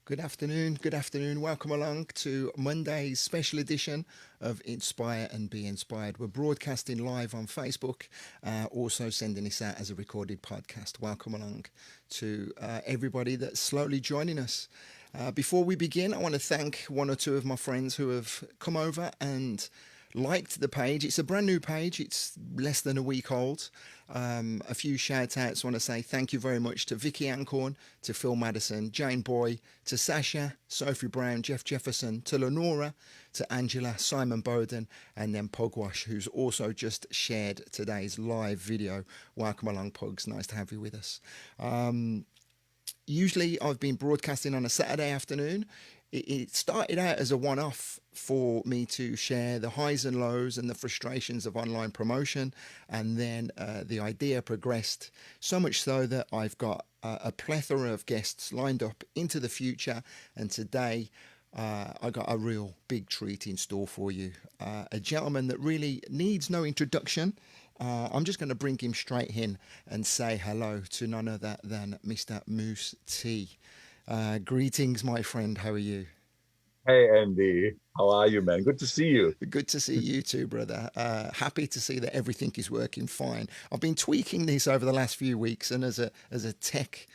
Good afternoon. Good afternoon. Welcome along to Monday's special edition of Inspire and Be Inspired. We're broadcasting live on Facebook, also sending this out as a recorded podcast. Welcome along to everybody that's slowly joining us. Before we begin, I want to thank one or two of my friends who have come over and liked the page. It's a brand new page. It's less than a week old. A few shout outs. I want to say thank you very much to Vicky Ancorn, to Phil Madison, Jane Boy, to Sasha, Sophie Brown, Jeff Jefferson, to Lenora, to Angela, Simon Bowden, and then Pugwash, who's also just shared today's live video. Welcome along, Pugs. Nice to have you with us. Usually I've been broadcasting on a Saturday afternoon. It started out as a one-off for me to share the highs and lows and the frustrations of online promotion, and then the idea progressed so much so that I've got a plethora of guests lined up into the future. And today I got a real big treat in store for you. A gentleman that really needs no introduction. I'm just going to bring him straight in and say hello to none other than Mr. Mousse T. Greetings, my friend. How are you? Hey Andy, how are you, man? Good to see you. Good to see you too, brother. Happy to see that everything is working fine. I've been tweaking this over the last few weeks, and as a tech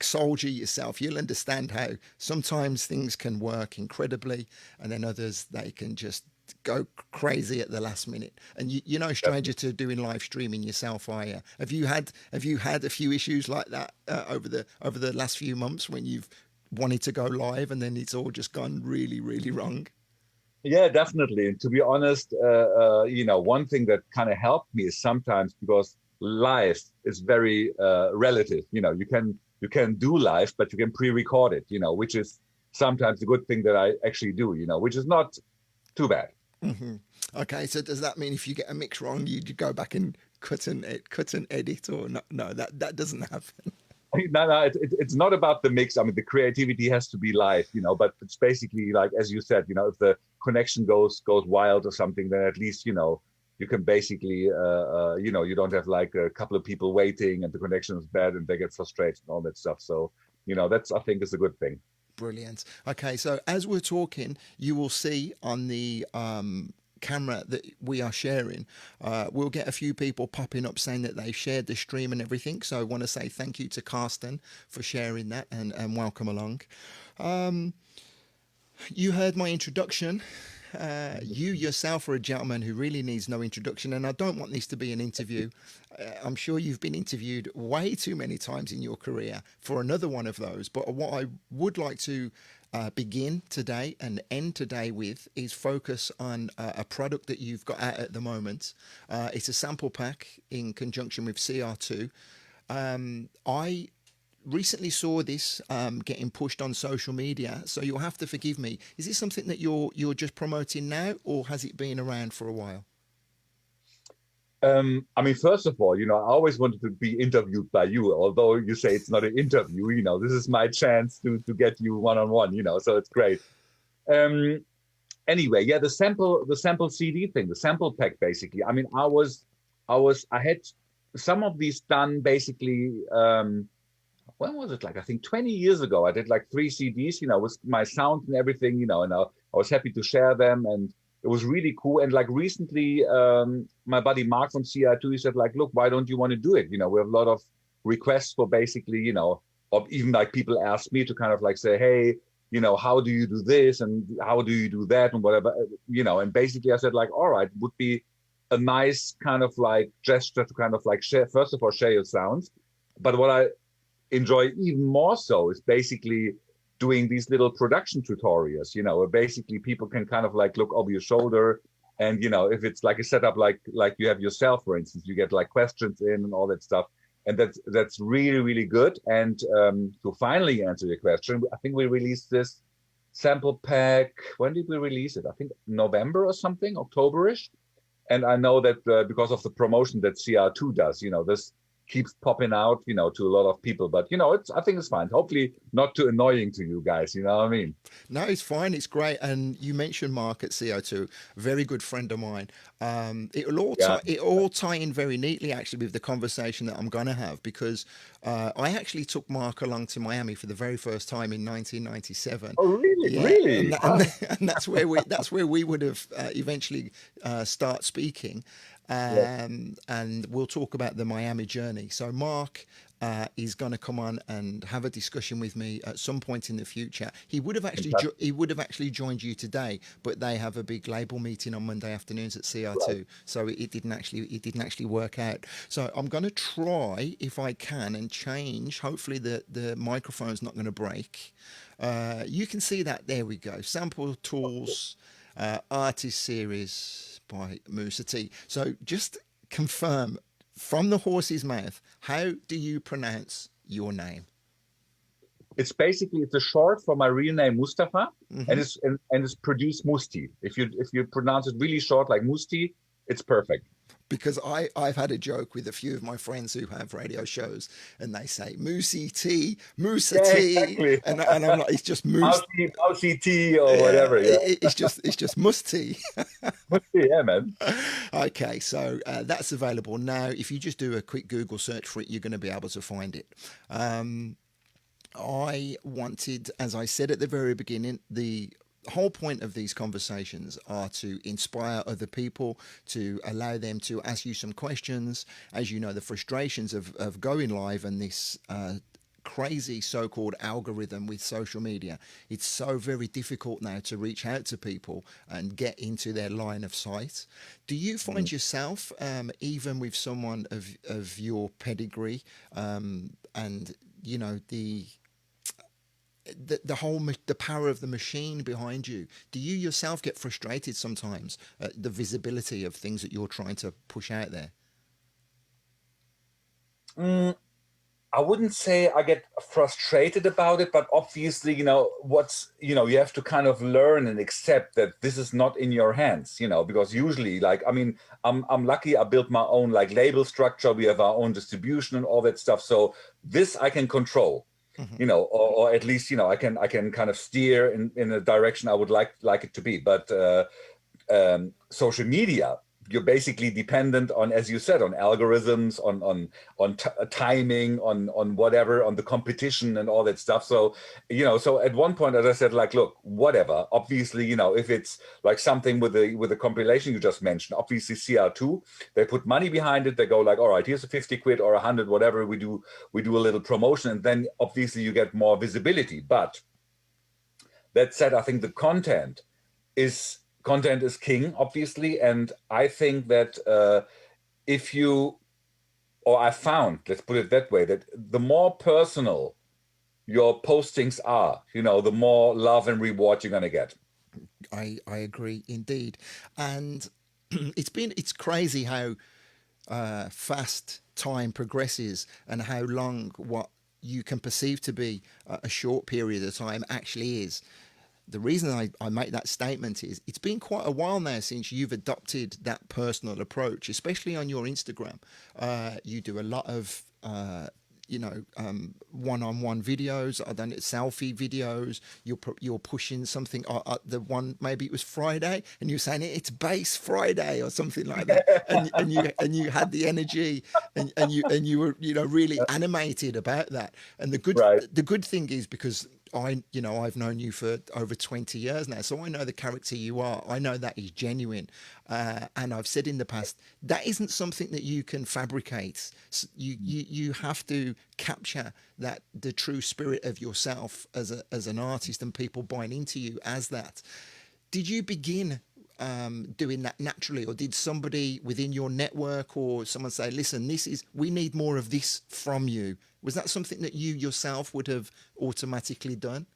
soldier yourself, you'll understand how sometimes things can work incredibly, and then others they can just go crazy at the last minute. And you're no stranger to doing live streaming yourself, are you? Have you had a few issues like that over the last few months when you've wanted to go live and then it's all just gone really, really wrong? Yeah, definitely. And to be honest, one thing that kind of helped me is sometimes because live is very relative. You can do live, but you can pre-record it. Which is sometimes a good thing that I actually do. Which is not too bad. Okay, so does that mean if you get a mix wrong, you go back and cut and edit, or no? No, that doesn't happen. No, no, it's not about the mix. I mean, the creativity has to be live, but it's basically like, as you said, if the connection goes wild or something, then at least, you can basically, you don't have like a couple of people waiting and the connection is bad and they get frustrated and all that stuff. So, that's, I think, is a good thing. Brilliant. Okay, so as we're talking, you will see on the camera that we are sharing, we'll get a few people popping up saying that they've shared the stream and everything. So I want to say thank you to Carsten for sharing that, and welcome along. You heard my introduction. You yourself are a gentleman who really needs no introduction, and I don't want this to be an interview. I'm sure you've been interviewed way too many times in your career for another one of those. But what I would like to begin today and end today with is focus on a product that you've got out at the moment. It's a sample pack in conjunction with CR2. I recently saw this getting pushed on social media, so you'll have to forgive me. Is this something that you're just promoting now, or has it been around for a while? I mean, first of all, I always wanted to be interviewed by you, although you say it's not an interview, this is my chance to get you one on one, so it's great. Um, anyway, yeah, the sample CD thing, the sample pack, basically. I mean, I had some of these done basically. When was it? Like, I think 20 years ago, I did like 3 CDs, with my sound and everything, and I was happy to share them. And it was really cool. And like recently, my buddy Mark from CI2, he said like, look, why don't you want to do it? We have a lot of requests for basically, or even like people ask me to kind of like say, hey, how do you do this? And how do you do that? And whatever, and basically I said like, all right, it would be a nice kind of like gesture to kind of like share, first of all, share your sounds. But what I enjoy even more so is basically doing these little production tutorials, where basically people can kind of like look over your shoulder. And, if it's like a setup, like you have yourself, for instance, you get like questions in and all that stuff. And that's really, really good. And to finally answer your question, I think we released this sample pack. When did we release it? I think November or something, Octoberish. And I know that because of the promotion that CR2 does, this keeps popping out, to a lot of people. But I think it's fine. Hopefully not too annoying to you guys. You know what I mean? No, it's fine. It's great. And you mentioned Mark at CO2, very good friend of mine. Yeah. It all tie in very neatly actually with the conversation that I'm gonna have because I actually took Mark along to Miami for the very first time in 1997. Oh, really? Yeah, Really? Wow. and that's where we would have eventually start speaking, Yeah. and we'll talk about the Miami journey. So Mark is going to come on and have a discussion with me at some point in the future. Fantastic. He would have actually joined you today, but they have a big label meeting on Monday afternoons at Right. CR2, so it didn't actually work out. So I'm going to try if I can and change. Hopefully the microphone's not going to break. You can see that. There we go. Sample tools, artist series by Mousse T. So just confirm from the horse's mouth, how do you pronounce your name? It's a short for my real name Mustafa, Hmm. and it's produced Mousse T. If you pronounce it really short like Mousse T, it's perfect. Because I've had a joke with a few of my friends who have radio shows, and they say Moosey T, Mousse Yeah, T, exactly. and I'm like, it's just Moose. Mousy T or Yeah, whatever. Yeah, it's just Must T. Mousse T, yeah, man. Okay, so that's available now. If you just do a quick Google search for it, you're going to be able to find it. Um, I wanted, as I said at the very beginning, the whole point of these conversations are to inspire other people, to allow them to ask you some questions. As you know, the frustrations of going live and this crazy so-called algorithm with social media, it's so very difficult now to reach out to people and get into their line of sight. Do you Mm. find yourself, even with someone of your pedigree, and you know the whole the power of the machine behind you, do you yourself get frustrated sometimes at the visibility of things that you're trying to push out there? Mm, I wouldn't say I get frustrated about it, but obviously, you have to kind of learn and accept that this is not in your hands, because usually, like, I mean, I'm lucky I built my own like label structure. We have our own distribution and all that stuff. So this I can control, Hmm. or at least, I can kind of steer in a direction I would like it to be. But social media, you're basically dependent on, as you said, on algorithms, on timing, on whatever, on the competition and all that stuff. So so at one point, as I said, like, look, whatever, obviously, if it's like something with the compilation you just mentioned, obviously CR2, they put money behind it. They go like, all right, here's a 50 quid or 100, whatever. We do a little promotion, and then obviously you get more visibility. But that said, I think the content is king, obviously, and I think that if you, or I found, let's put it that way, that the more personal your postings are, the more love and reward you're gonna get. I agree indeed, and it's crazy how fast time progresses and how long what you can perceive to be a short period of time actually is. The reason I make that statement is it's been quite a while now since you've adopted that personal approach, especially on your Instagram. You do a lot of one-on-one videos. I don't know, selfie videos. You're pushing something. The one, maybe it was Friday, and you're saying it's Base Friday or something like that, and you had the energy, and you were really animated about that. And Right. the good thing is because I've known you for over 20 years now, so I know the character you are. I know that is genuine, and I've said in the past that isn't something that you can fabricate. You have to capture that the true spirit of yourself as an artist, and people buying into you as that. Did you begin doing that naturally, or did somebody within your network or someone say, "Listen, we need more of this from you"? Was that something that you yourself would have automatically done?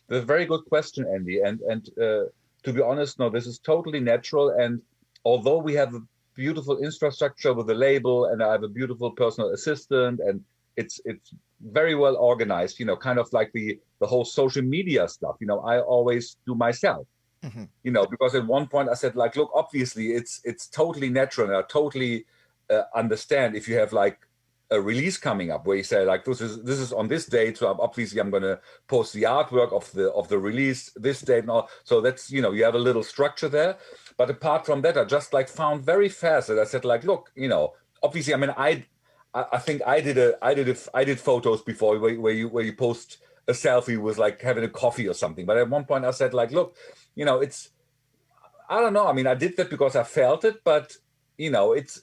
That's a very good question, Andy. And to be honest, no, this is totally natural. And although we have a beautiful infrastructure with a label, and I have a beautiful personal assistant, and it's very well organized, kind of like the whole social media stuff, I always do myself. Hmm. Because at one point I said, like, look, obviously it's totally natural, and I totally understand if you have like a release coming up where you say like this is on this date, so obviously I'm going to post the artwork of the release this date and all. So that's, you know, you have a little structure there. But apart from that, I just like found very fast that I said like, look, you know, obviously, I mean, I think I did photos before where you post a selfie with like having a coffee or something. But at one point I said like, look, you know, it's, I don't know. I mean, I did that because I felt it, but you know, it's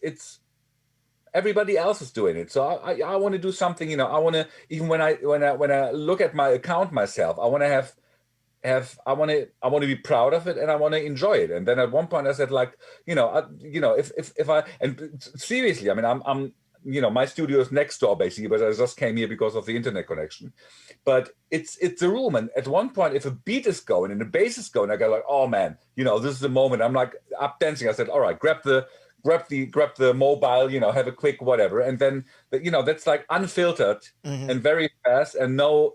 everybody else is doing it. So I want to do something, you know, I want to, even when I look at my account myself, I want to I want to be proud of it and I want to enjoy it. And then at one point I said like, you know, if I, and seriously, I mean, I'm, you know, my studio is next door basically, but I just came here because of the internet connection. But it's a room, and at one point, if a beat is going and the bass is going, I go like, oh man, you know, this is the moment. I'm like up dancing. I said, all right, grab the mobile, you know, have a quick whatever, and then you know, that's like unfiltered and very fast, and no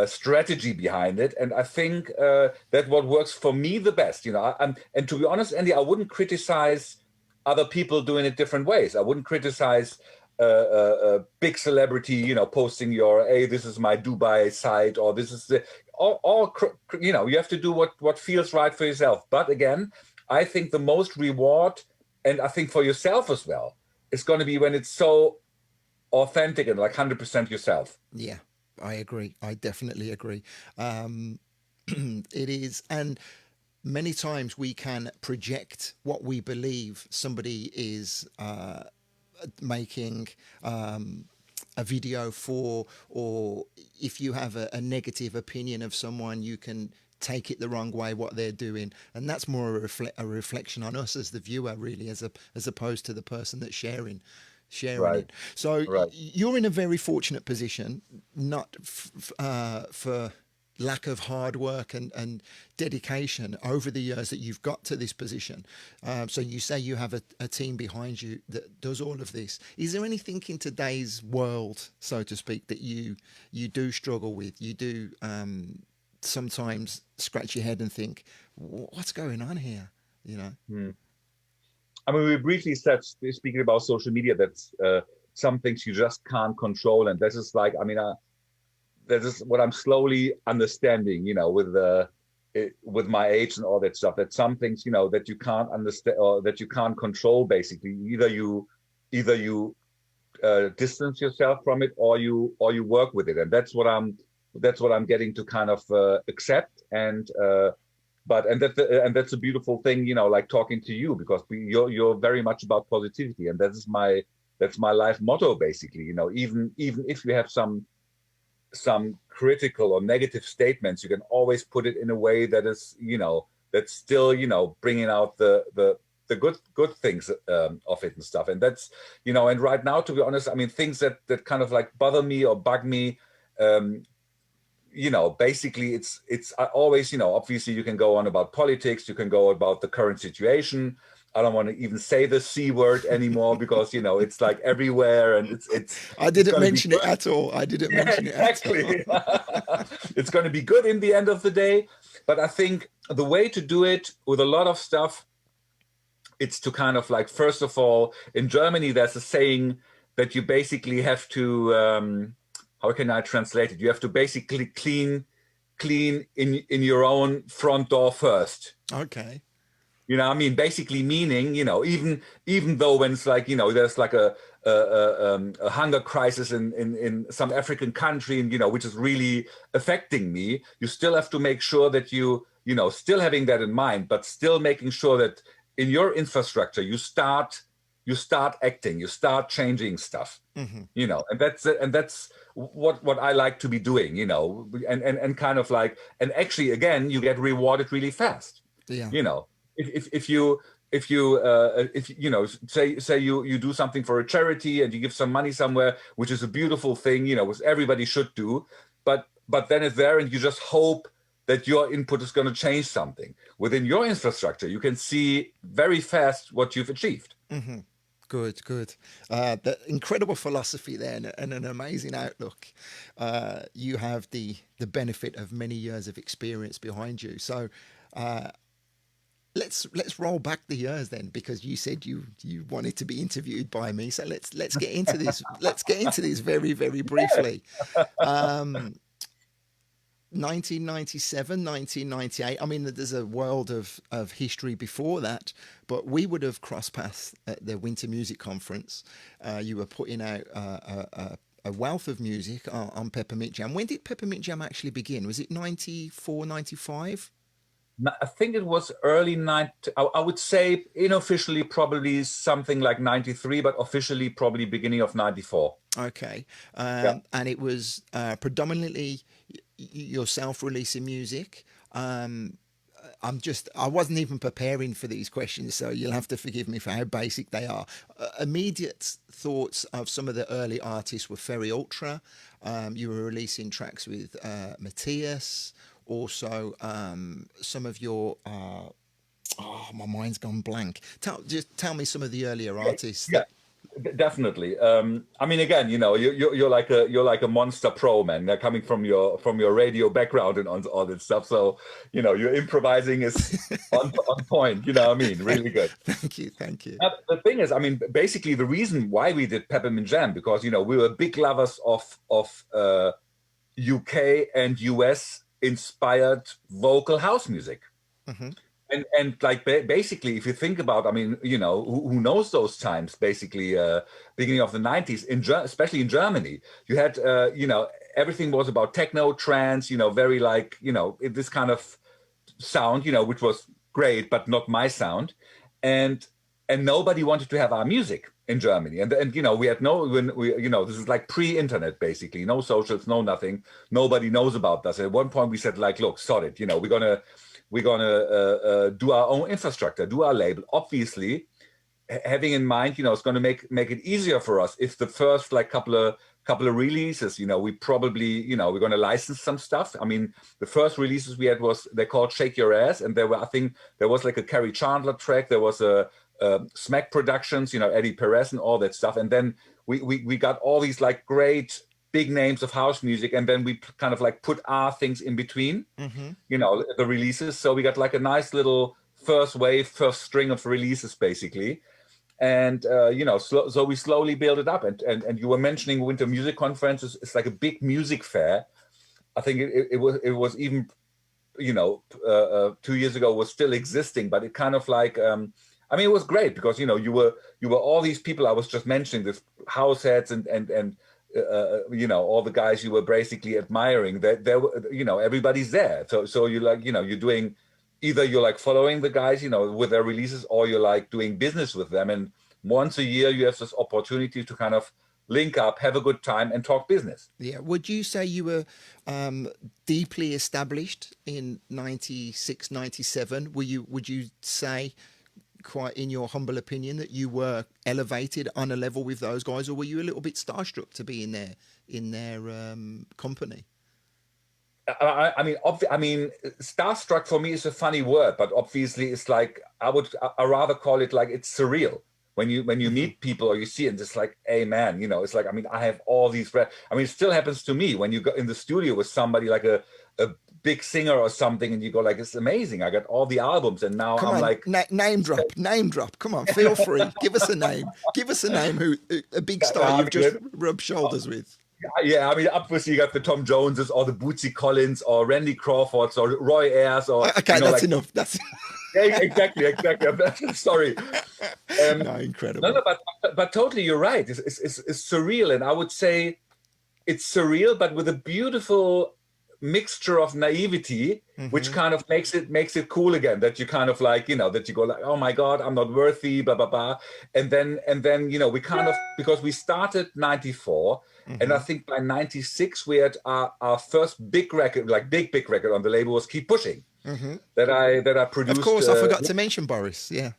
strategy behind it. And I think that what works for me the best, you know. And to be honest, Andy, I wouldn't criticize other people doing it different ways. I wouldn't criticize a big celebrity, you know, posting your, hey, this is my Dubai site, or this is the, all you know, you have to do what feels right for yourself. But again, I think the most reward, and I think for yourself as well, is going to be when it's so authentic and like 100% yourself. Yeah, I agree. I definitely agree. It is, and many times we can project what we believe somebody is making a video for, or if you have a negative opinion of someone, you can take it the wrong way what they're doing, and that's more a reflection on us as the viewer, really, as opposed to the person that's sharing Right, it. So right. you're in a very fortunate position, not for lack of hard work and dedication over the years that you've got to this position. So you say you have a team behind you that does all of this. Is there anything in today's world, so to speak, that you do struggle with? You do sometimes scratch your head and think, what's going on here? You know? Hmm. I mean, we briefly said, speaking about social media, that's some things you just can't control. And this is like, I mean, this is what I'm slowly understanding, you know, with my age and all that stuff, that some things, you know, that you can't understand or that you can't control, basically. Either you distance yourself from it, or you work with it. And that's what I'm getting to kind of accept. And that's a beautiful thing, you know, like talking to you, because you're very much about positivity, and that's my life motto, basically. You know, even if you have some critical or negative statements, you can always put it in a way that is, you know, that's still, you know, bringing out the good things of it and stuff. And that's, you know, and right now, to be honest, I mean, things that kind of like bother me or bug me, you know, basically it's always, you know, obviously you can go on about politics, you can go about the current situation. I don't want to even say the C word anymore because, you know, it's like everywhere, and I it's didn't going to be mention it good. at all. I didn't Yeah, mention it at all. exactly. It's going to be good in the end of the day. But I think the way to do it with a lot of stuff, it's to kind of like, first of all, in Germany, there's a saying that you basically have to, how can I translate it? You have to basically clean in your own front door first. Okay. You know, I mean, basically meaning, you know, even though when it's like, you know, there's like a hunger crisis in some African country, and you know, which is really affecting me, you still have to make sure that you know, still having that in mind, but still making sure that in your infrastructure you start acting, you start changing stuff. You know, and that's what I like to be doing, you know, and kind of like, and actually again, you get rewarded really fast. Yeah. You know, if you you know, say you do something for a charity and you give some money somewhere, which is a beautiful thing, you know, which everybody should do, but then it's there, and you just hope that your input is going to change something within your infrastructure. You can see very fast what you've achieved. Good, good. The incredible philosophy there, and an amazing outlook. You have the benefit of many years of experience behind you. So let's roll back the years then, because you said you wanted to be interviewed by me. So let's get into this. Let's get into this very very briefly. 1997, 1998. I mean, there's a world of history before that, but we would have crossed paths at the Winter Music Conference. You were putting out a wealth of music on Peppermint Jam. When did Peppermint Jam actually begin? Was it 94, 95? I think it was early 90. I would say unofficially probably something like 93, but officially probably beginning of 94. Okay. Yeah. And it was predominantly yourself releasing music. I wasn't even preparing for these questions, so you'll have to forgive me for how basic they are. Immediate thoughts of some of the early artists were Ferry Ultra. You were releasing tracks with Matthias. Also, some of your my mind's gone blank. Just tell me some of the earlier artists. Yeah. Definitely. I mean, again, you're like a monster pro, man. They're coming from your radio background and all that stuff. So, your improvising is on point. You know what I mean? Really good. Thank you. The thing is, I mean, basically the reason why we did Peppermint Jam, because we were big lovers of UK and US inspired vocal house music. Mm-hmm. And like basically, if you think about, I mean, who knows those times? Basically, beginning of the 90s, especially in Germany, you had, everything was about techno, trance, very like, this kind of sound, which was great, but not my sound, and nobody wanted to have our music in Germany, and we had this is like pre-internet, basically, no socials, no nothing, nobody knows about us. At one point, we said like, look, sod it, we're gonna do our own infrastructure, do our label. Obviously, having in mind, it's going to make it easier for us if the first like couple of releases, we probably, we're going to license some stuff. I mean, the first releases we had they're called Shake Your Ass, and I think there was like a Carrie Chandler track, there was a Smack Productions, Eddie Perez and all that stuff, and then we got all these like great big names of house music, and then we kind of like put our things in between, Mm-hmm. the releases. So we got like a nice little first string of releases, basically. And, so we slowly build it up. And you were mentioning Winter Music Conferences. It's like a big music fair. I think it was even, 2 years ago was still existing, but it kind of like, it was great because, you were all these people I was just mentioning, this house heads and all the guys you were basically admiring, that there were, everybody's there. So you like, you're doing, either you're like following the guys, with their releases, or you're like doing business with them. And once a year you have this opportunity to kind of link up, have a good time, and talk business. Yeah. Would you say you were deeply established in 96, 97? Would you say, quite in your humble opinion, that you were elevated on a level with those guys, or were you a little bit starstruck to be in their company? I mean, starstruck for me is a funny word, but obviously it's like I rather call it like it's surreal when you meet people or you see it, and it's like, hey man, it's like, I mean, I have all these. It still happens to me when you go in the studio with somebody like a big singer or something, and you go like, it's amazing, I got all the albums, and now I'm like, name drop. Come on, feel free. Give us a name. Who a big star you've just rubbed shoulders with. Yeah, I mean, obviously you got the Tom Joneses or the Bootsy Collins or Randy Crawfords or Roy Ayers or. Okay, that's enough. That's. Yeah, exactly. Sorry. No, incredible. No, but totally, you're right. It's surreal, and I would say it's surreal, but with a beautiful mixture of naivety, which kind of makes it cool again. That you kind of like, that you go like, oh my God, I'm not worthy, blah blah blah, and then we kind of, because we started 94, and I think by 96 we had our first big record, like big record on the label was Keep Pushing, that I produced. Of course, I forgot to mention Boris. Yeah,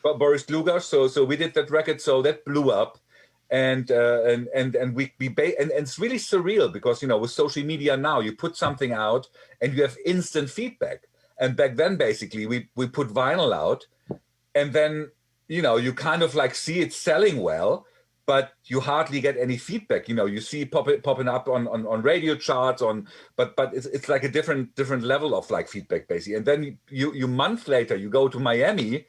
but Boris Luger. So we did that record, so that blew up. And it's really surreal because, with social media now, you put something out and you have instant feedback. And back then, basically, we put vinyl out, and then, you kind of like see it selling well, but you hardly get any feedback. You know, you see popping up on radio charts but it's like a different level of like feedback basically. And then you month later you go to Miami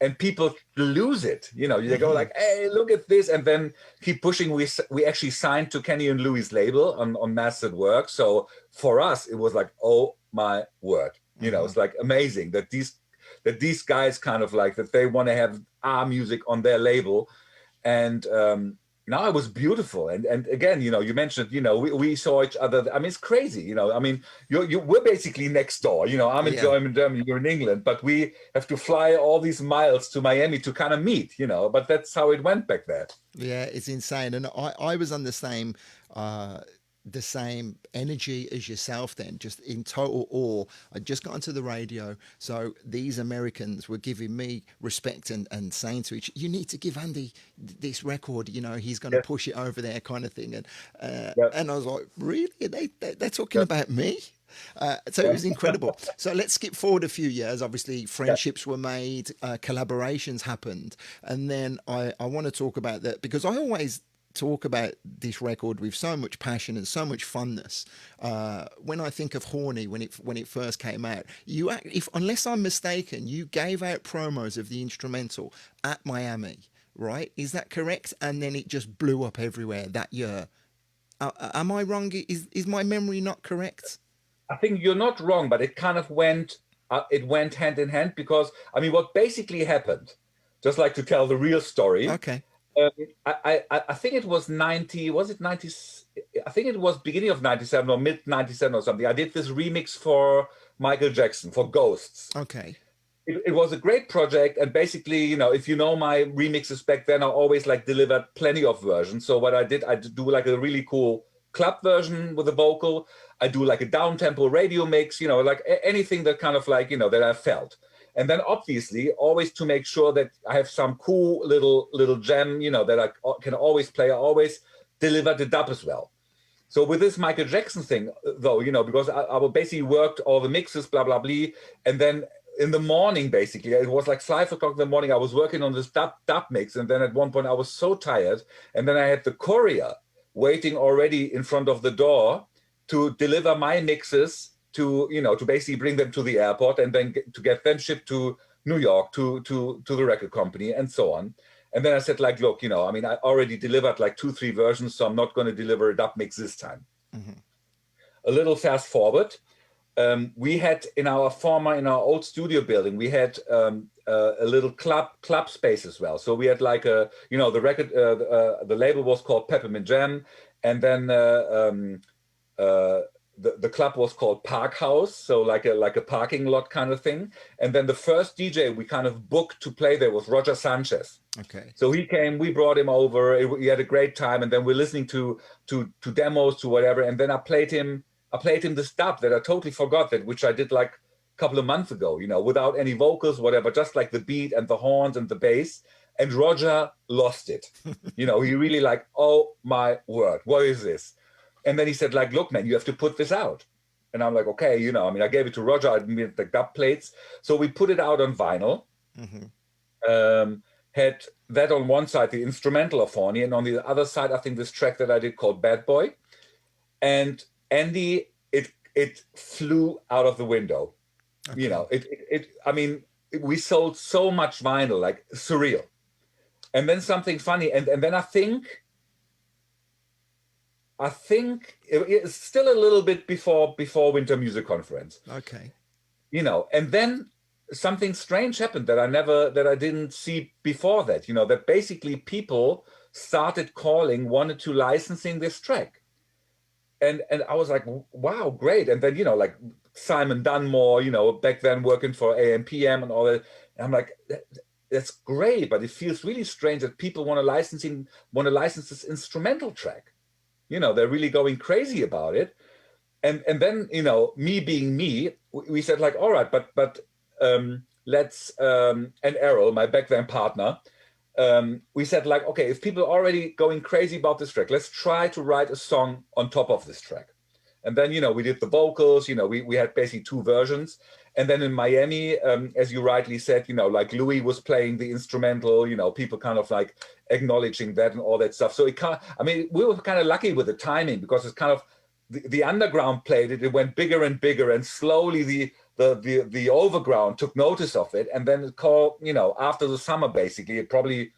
and people lose it. You know, they go like, hey, look at this, and then keep pushing. We actually signed to Kenny and Louis' label on Mastered Work. So for us, it was like, oh my word. You know, it's like amazing that these guys kind of like that they want to have our music on their label. And now it was beautiful. And again, you know, you mentioned, you know, we saw each other. I mean, it's crazy, you know. I mean, we're basically next door. You know, I'm in Germany, you're in England, but we have to fly all these miles to Miami to kind of meet, you know. But that's how it went back there. Yeah, it's insane. And I was on the same energy as yourself then, just in total awe. I just got onto the radio, so these Americans were giving me respect and saying to each, you need to give Andy this record, you know, he's going to push it over there, kind of thing. And I was like, really? They're talking about me? So it was incredible. So let's skip forward a few years. Obviously, friendships were made, collaborations happened, and then I want to talk about that because I always talk about this record with so much passion and so much funness. When I think of Horny, when it first came out, unless I'm mistaken, you gave out promos of the instrumental at Miami, right? Is that correct? And then it just blew up everywhere that year. Am I wrong? Is my memory not correct? I think you're not wrong, but it kind of went hand in hand because, I mean, what basically happened, just like to tell the real story. Okay. I think it was 90, was it 90? I think it was beginning of 97 or mid 97 or something. I did this remix for Michael Jackson, for Ghosts. Okay. It was a great project. And basically, you know, if you know my remixes back then, I always like delivered plenty of versions. So what I did do like a really cool club version with a vocal. I do like a down-tempo radio mix, you know, like anything that kind of like, you know, that I felt. And then obviously always to make sure that I have some cool little gem, you know, that I can always play. I always deliver the dub as well. So with this Michael Jackson thing, though, you know, because I basically worked all the mixes, blah, blah, blah. And then in the morning, basically, it was like 5 o'clock in the morning, I was working on this dub mix. And then at one point I was so tired. And then I had the courier waiting already in front of the door to deliver my mixes to, you know, to basically bring them to the airport and then to get them shipped to New York to the record company and so on. And then I said, like, look, you know, I mean, I already delivered like 2-3 versions, so I'm not going to deliver a dub mix this time. A little fast forward, we had in our old studio building, we had a little club space as well. So we had like a, you know, the record, the label was called Peppermint Jam, and then the club was called Park House, so like a parking lot kind of thing. And then the first DJ we kind of booked to play there was Roger Sanchez. Okay. So he came, we brought him over. He had a great time, and then we're listening to demos, to whatever. And then I played him this dub that I totally forgot, which I did like a couple of months ago, you know, without any vocals, whatever, just like the beat and the horns and the bass. And Roger lost it. You know, he really like, oh my word, what is this? And then he said, like, look, man, you have to put this out. And I'm like, okay, you know, I mean, I gave it to Roger. I made the dub plates. So we put it out on vinyl. Had that on one side, the instrumental of Horny. And on the other side, I think this track that I did called Bad Boy. And Andy, it flew out of the window. Okay. You know, I mean, we sold so much vinyl, like surreal. And then something funny. And then I think it's still a little bit before Winter Music Conference. Okay. You know, and then something strange happened that I didn't see before that, you know, that basically people started wanted to licensing this track. And I was like, wow, great. And then, you know, like Simon Dunmore, you know, back then working for AM/PM and all that. And I'm like, that's great, but it feels really strange that people want to license this instrumental track. You know, they're really going crazy about it. And then, you know, me being me, we said like, all right, but let's, and Errol, my back then partner, we said like, okay, if people are already going crazy about this track, let's try to write a song on top of this track. And then, you know, we did the vocals, you know, we had basically 2 versions. And then in Miami, as you rightly said, like Louis was playing the instrumental, people kind of like acknowledging that and all that stuff. So we were kind of lucky with the timing, because it's kind of the underground played it. It went bigger and bigger, and slowly the overground took notice of it. And then it called, after the summer, basically, it probably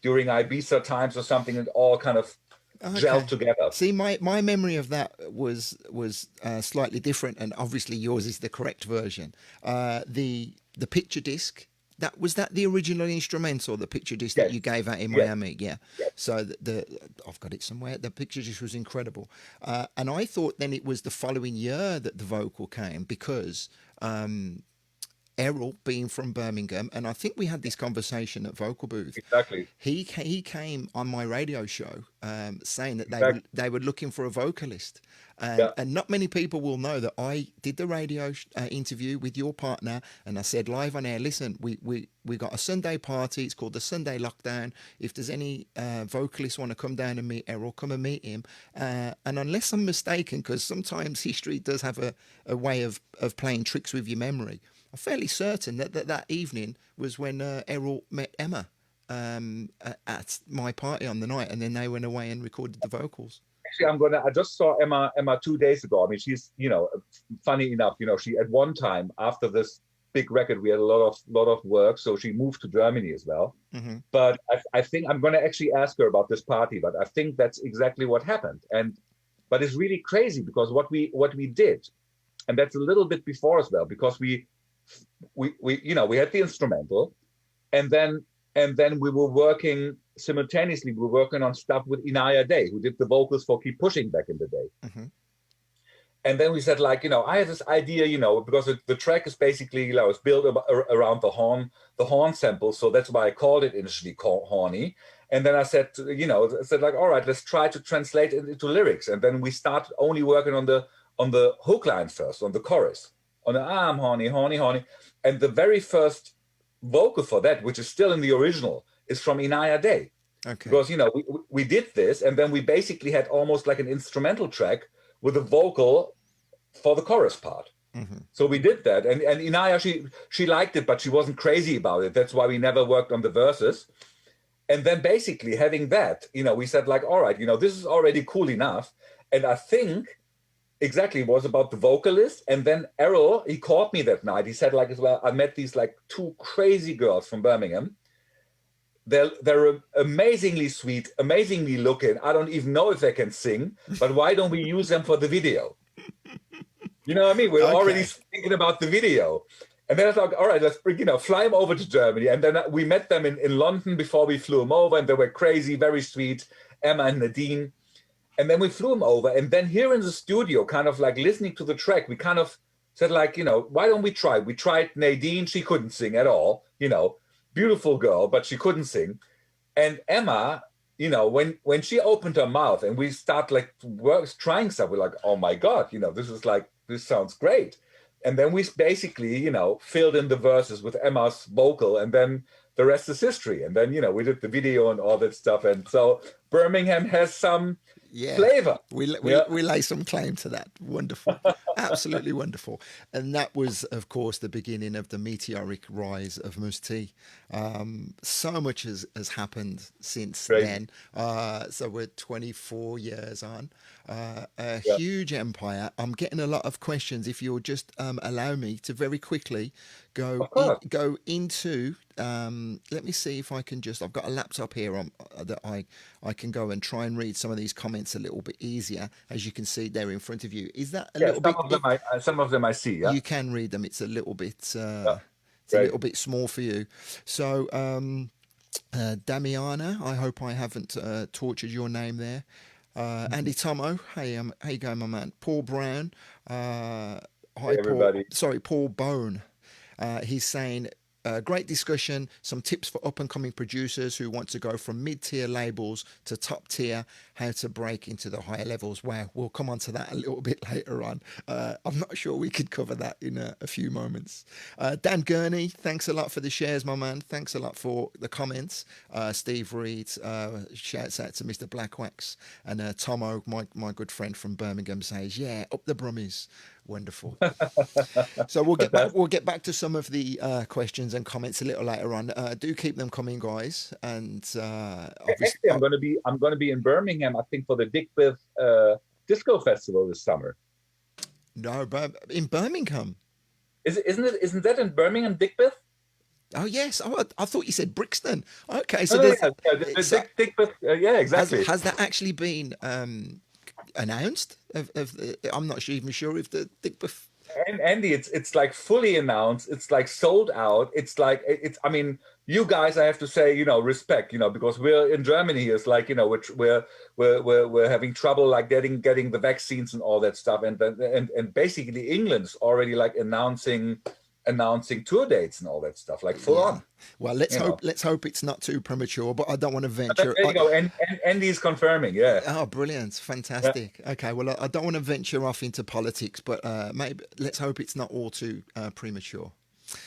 during Ibiza times or something, it all kind of gelled together. See, my memory of that was slightly different, and obviously yours is the correct version. The picture disc, was that the original instrumental, the picture disc that you gave out in Miami? Yeah. So I've got it somewhere. The picture disc was incredible, and I thought then it was the following year that the vocal came, because Errol, being from Birmingham, and I think we had this conversation at Vocal Booth. Exactly. He came on my radio show saying that they were looking for a vocalist, and not many people will know that I did the radio interview with your partner, and I said live on air, listen, we got a Sunday party. It's called the Sunday Lockdown. If there's any vocalists want to come down and meet Errol, come and meet him. And unless I'm mistaken, because sometimes history does have a way of playing tricks with your memory, I'm fairly certain that evening was when Errol met Emma at my party on the night, and then they went away and recorded the vocals. Actually, I just saw Emma 2 days ago. I mean, she's, funny enough, she at one time after this big record, we had a lot of work, so she moved to Germany as well. Mm-hmm. But I think I'm going to actually ask her about this party. But I think that's exactly what happened. But it's really crazy, because what we did, and that's a little bit before as well, because we had the instrumental, and then we were working simultaneously. We were working on stuff with Inaya Day, who did the vocals for Keep Pushing back in the day. Mm-hmm. And then we said, like, I had this idea, because the track is basically, it's built around the horn sample, so that's why I called it initially Horny. And then I said, like, all right, let's try to translate it into lyrics. And then we started only working on the hook line first, on the chorus. On the I'm horny, horny, horny. And the very first vocal for that, which is still in the original, is from Inaya Day. Okay. Because, we did this, and then we basically had almost like an instrumental track with a vocal for the chorus part. Mm-hmm. So we did that. And Inaya, she liked it, but she wasn't crazy about it. That's why we never worked on the verses. And then basically having that, we said, like, all right, this is already cool enough. And I think exactly, it was about the vocalist. And then Errol, he called me that night. He said, like, as well, I met these like 2 crazy girls from Birmingham. They're amazingly sweet, amazingly looking. I don't even know if they can sing, but why don't we use them for the video? You know what I mean? We're already thinking about the video. And then I thought, all right, let's fly them over to Germany. And then we met them in London before we flew them over, and they were crazy, very sweet, Emma and Nadine. And then we flew them over, and then here in the studio, kind of like listening to the track, we kind of said, like, why don't we try? We tried Nadine. She couldn't sing at all, beautiful girl, but she couldn't sing. And Emma, when she opened her mouth and we start like trying stuff, we're like, oh my God, this sounds great. And then we basically, filled in the verses with Emma's vocal, and then the rest is history. And then, we did the video and all that stuff. And so Birmingham has some flavor. We lay some claim to that. Wonderful. Absolutely wonderful. And that was, of course, the beginning of the meteoric rise of Mousse T. So much has happened since then. So we're 24 years on. Huge empire. I'm getting a lot of questions. If you'll just allow me to very quickly go into let me see if I can I've got a laptop here that I can go and try and read some of these comments a little bit easier. As you can see there in front of you, is that a little bit? Some of them I see. Yeah, you can read them. It's a little bit it's a little bit small for you. So Damiana, I hope I haven't tortured your name there. Andy Tomo, hey, how you going, my man? Paul Brown, hi, everybody. Paul Bone. He's saying, great discussion, some tips for up-and-coming producers who want to go from mid-tier labels to top-tier, how to break into the higher levels. Wow, we'll come on to that a little bit later on. I'm not sure we could cover that in a few moments. Dan Gurney, thanks a lot for the shares, my man. Thanks a lot for the comments. Steve Reed, shouts out to Mr. Blackwax. And Tomo, my good friend from Birmingham, says, yeah, up the Brummies. Wonderful. So we'll get back. We'll get back to some of the questions and comments a little later on. Do keep them coming, guys. And obviously, actually, I'm gonna be in Birmingham, I think, for the Digbeth Disco Festival this summer. no, but in Birmingham. Isn't that in Birmingham, Digbeth? Oh yes. Oh, I thought you said Brixton. Okay, so No, there's. Digbeth. Yeah, exactly. Has that actually been announced? I'm not even sure if the Digbeth. And Andy, it's like fully announced. It's like sold out. It's like it's. I mean, you guys, I have to say, respect, because we're in Germany. It's like, which we're having trouble like getting the vaccines and all that stuff. And basically, England's already like announcing tour dates and all that stuff, like full on. Well, let's hope it's not too premature, but I don't want to venture. There you go. And Andy's confirming, yeah. Oh, brilliant. Fantastic. Yeah. Okay, well, I don't want to venture off into politics, but maybe let's hope it's not all too premature.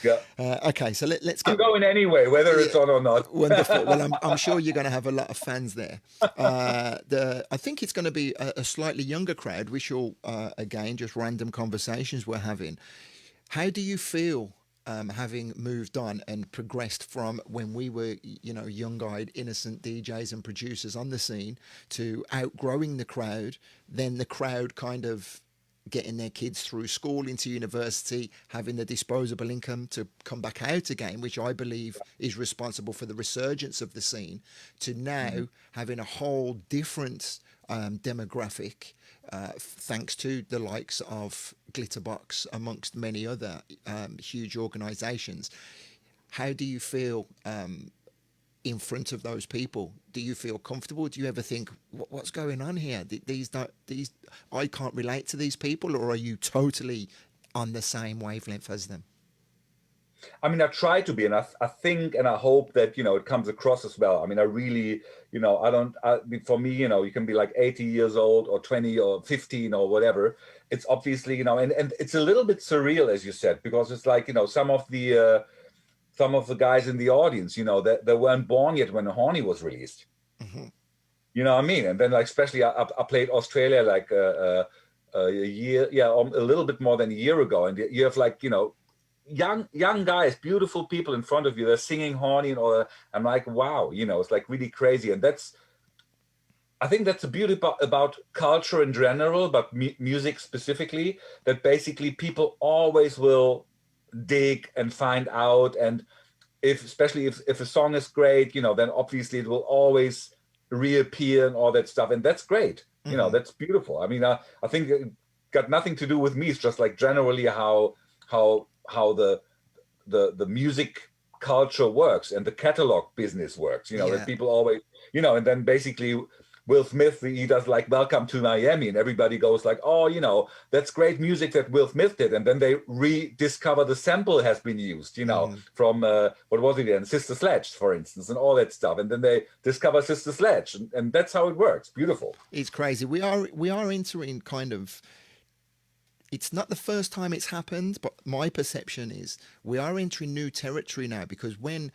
Yeah. Okay, so let's get... I'm going anyway, whether it's on or not. Wonderful. Well, I'm sure you're going to have a lot of fans there. I think it's going to be a slightly younger crowd, which will, again, just random conversations we're having. How do you feel having moved on and progressed from when we were, young-eyed, innocent DJs and producers on the scene to outgrowing the crowd, then the crowd kind of getting their kids through school into university, having the disposable income to come back out again, which I believe is responsible for the resurgence of the scene, to now having a whole different demographic, thanks to the likes of Glitterbox, amongst many other huge organisations. How do you feel in front of those people? Do you feel comfortable? Do you ever think, what's going on here? I can't relate to these people, or are you totally on the same wavelength as them? I mean, I try to be, and I think and I hope that, it comes across as well. I mean, I really, for me, you can be like 80 years old or 20 or 15 or whatever. It's obviously, and it's a little bit surreal, as you said, because it's like, some of the guys in the audience, they weren't born yet when Horny was released. Mm-hmm. You know what I mean? And then, like, especially I played Australia like a year, a little bit more than a year ago, and you have like, young guys, beautiful people in front of you, they're singing Horny and all that. I'm like, wow, it's like really crazy. And I think that's the beauty about culture in general, but music specifically, that basically people always will dig and find out. And especially if a song is great, then obviously it will always reappear and all that stuff. And that's great. Mm-hmm. That's beautiful. I mean, I think it got nothing to do with me. It's just like generally how the music culture works and the catalog business works, that people always, and then basically Will Smith, he does like Welcome to Miami, and everybody goes like, oh, that's great music that Will Smith did. And then they rediscover the sample has been used, from, what was it then? Sister Sledge, for instance, and all that stuff. And then they discover Sister Sledge. And that's how it works. Beautiful. It's crazy. We are entering kind of, it's not the first time it's happened, but my perception is we are entering new territory now, because when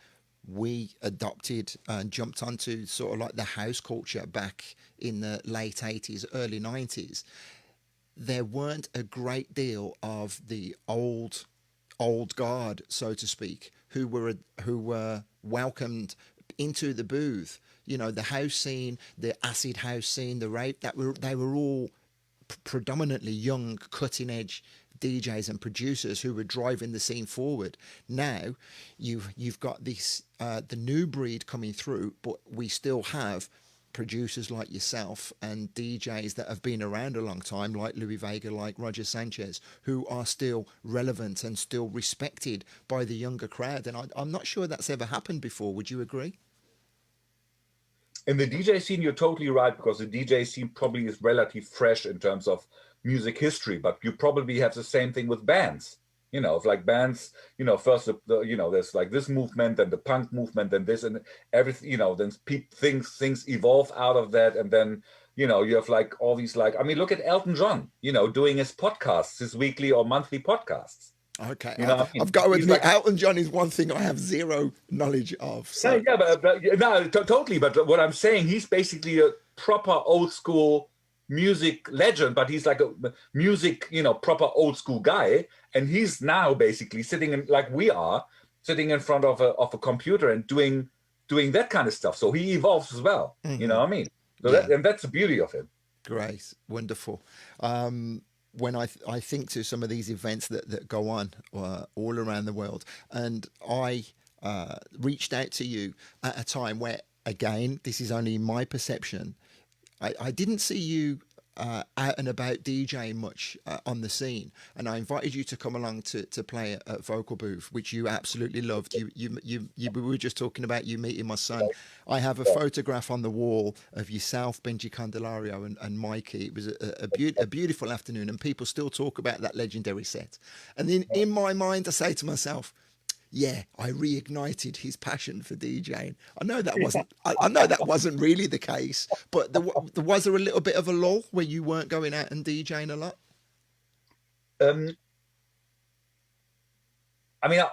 we adopted and jumped onto sort of like the house culture back in the late 80s, early 90s, there weren't a great deal of the old guard, so to speak, who were welcomed into the booth. The house scene, the acid house scene, the rave, they were all predominantly young, cutting edge DJs and producers who were driving the scene forward. Now you've got this the new breed coming through, but we still have producers like yourself and DJs that have been around a long time, like Louis Vega, like Roger Sanchez, who are still relevant and still respected by the younger crowd. And I'm not sure that's ever happened before. Would you agree? In the DJ scene, you're totally right, because the DJ scene probably is relatively fresh in terms of music history, but you probably have the same thing with bands. It's like bands, first, there's like this movement and the punk movement and this and everything, then things evolve out of that. And then, you have like all these, like, I mean, look at Elton John, doing his podcasts, his weekly or monthly podcasts. Okay, I've got to admit, Elton John is one thing I have zero knowledge of. So. Yeah, totally. But what I'm saying, he's basically a proper old school music legend, but he's like a music, proper old school guy. And he's now basically sitting in, like we are, sitting in front of a computer and doing that kind of stuff. So he evolves as well. You know what I mean? So that's the beauty of him. Great, wonderful. When I think to some of these events that go on all around the world, and I reached out to you at a time where, again, this is only my perception, I didn't see you out and about DJing much on the scene, and I invited you to come along to play at Vocal Booth, which you absolutely loved. We were just talking about you meeting my son. I have a photograph on the wall of yourself, Benji Candelario, and Mikey. It was a beautiful afternoon, and people still talk about that legendary set. And then in my mind, I say to myself, yeah, I reignited his passion for DJing. I know that wasn't. I know that wasn't really the case, but was there a little bit of a lull where you weren't going out and DJing a lot? I mean, I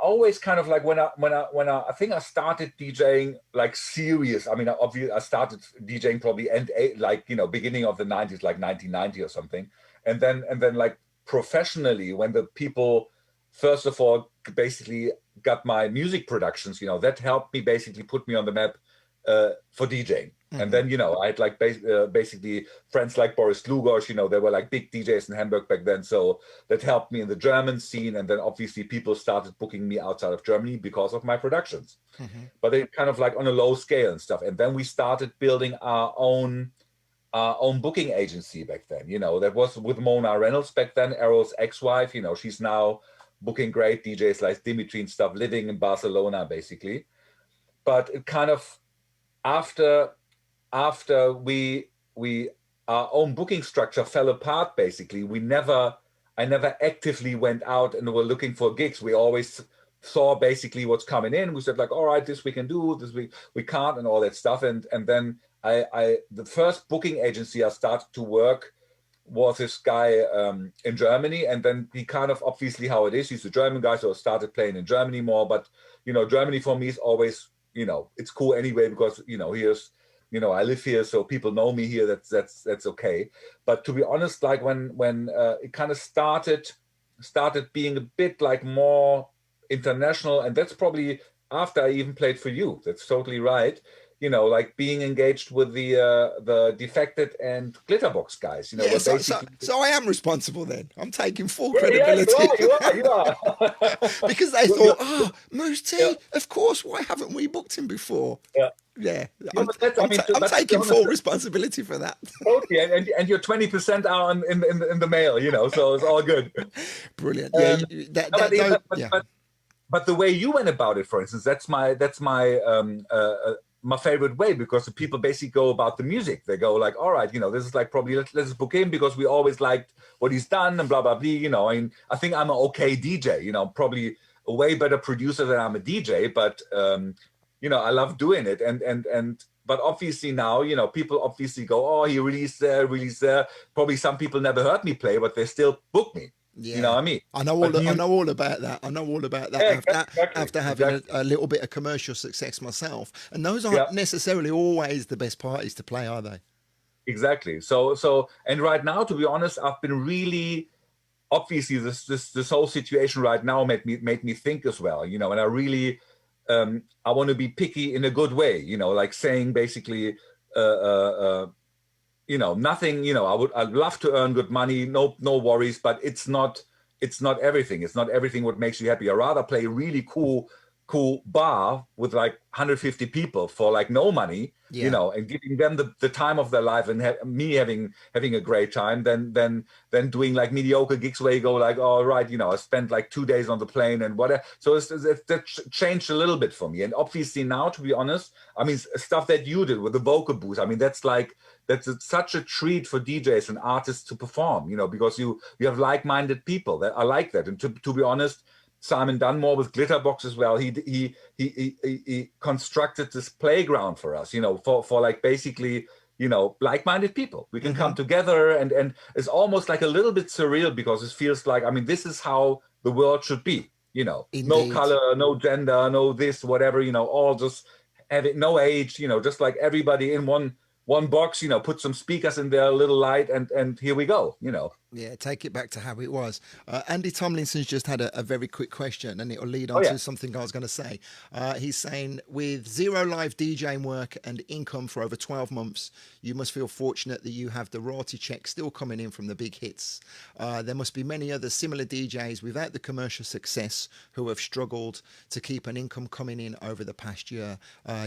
always kind of like when I think I started DJing like serious. I mean, obviously I started DJing probably beginning of the 90s, like 1990 or something, and then like professionally when the people first of all basically got my music productions, that helped me basically put me on the map for DJing. And then, I had like basically friends like Boris Lugos, they were like big DJs in Hamburg back then. So that helped me in the German scene. And then obviously people started booking me outside of Germany because of my productions. But they kind of like on a low scale and stuff. And then we started building our own booking agency back then. That was with Mona Reynolds back then, Errol's ex-wife. She's now booking great DJs like Dimitri and stuff, living in Barcelona basically. But it kind of after we our own booking structure fell apart basically, I never actively went out and were looking for gigs. We always saw basically what's coming in. We said like, all right, this we can do, this we can't, and all that stuff. And then the first booking agency I started to work was this guy in Germany, and then he kind of, obviously how it is, he's a German guy, so I started playing in Germany more. But Germany for me is always, it's cool anyway, because here's, I live here, so people know me here. That's okay. But to be honest, like when it kind of started being a bit like more international, and that's probably after I even played for you. That's totally right. Like being engaged with the Defected and Glitterbox guys. So I am responsible then. I'm taking full credibility. Yeah, you are. Because they thought, Mousse T, of course, why haven't we booked him before? Yeah. I'm taking full responsibility for that. Totally, and your 20% are in the mail, so it's all good. Brilliant. But the way you went about it, for instance, that's my favorite way, because the people basically go about the music. They go like, all right, this is like probably let's book him because we always liked what he's done and blah blah blah. I think I'm an okay DJ. Probably a way better producer than I'm a DJ, but I love doing it. But obviously now, people obviously go, oh, he released there. Probably some people never heard me play, but they still book me. Yeah. You know what I mean? I know all about that. Yeah, after having a little bit of commercial success myself. And those aren't necessarily always the best parties to play, are they? Exactly. So and right now, to be honest, I've been really, obviously this whole situation right now made me think as well, and I really I want to be picky in a good way, like saying basically nothing, I'd love to earn good money, no worries, but it's not everything. It's not everything what makes you happy. I'd rather play a really cool bar with like 150 people for like no money, and giving them the time of their life and me having a great time than doing like mediocre gigs where you go like, oh, right, I spent like 2 days on the plane and whatever. So that changed a little bit for me. And obviously now, to be honest, I mean, stuff that you did with the vocal booth, I mean, that's such a treat for DJs and artists to perform, because you have like-minded people that I like that. And to be honest, Simon Dunmore with Glitterbox as well. He constructed this playground for us, for like basically, like-minded people. We can come together, and it's almost like a little bit surreal, because it feels like, I mean, this is how the world should be, Indeed. No color, no gender, no this, whatever, all just having no age, just like everybody in one one box, put some speakers in there, a little light, and here we go. Yeah, take it back to how it was. Andy Tomlinson's just had a very quick question, and it'll lead Oh on yeah. to something I was going to say. He's saying, with zero live DJing work and income for over 12 months, you must feel fortunate that you have the royalty check still coming in from the big hits. There must be many other similar DJs without the commercial success who have struggled to keep an income coming in over the past year.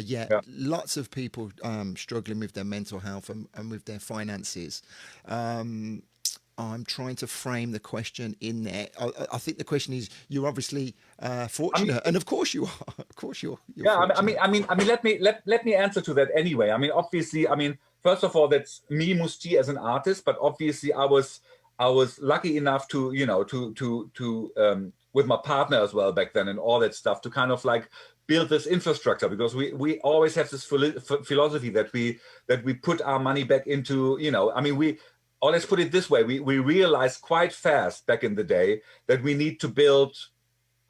Yeah. Lots of people struggling with their mental health and with their finances. I'm trying to frame the question in there. I think the question is: you're obviously I mean, fortunate, and of course you are. Of course you're yeah. fortunate. Let me answer to that anyway. Obviously, first of all, that's me, Mousse T, as an artist. But obviously, I was lucky enough to, with my partner as well back then and all that stuff, to kind of like build this infrastructure, because we always have this philosophy that we put our money back into, or let's put it this way, we realized quite fast back in the day that we need to build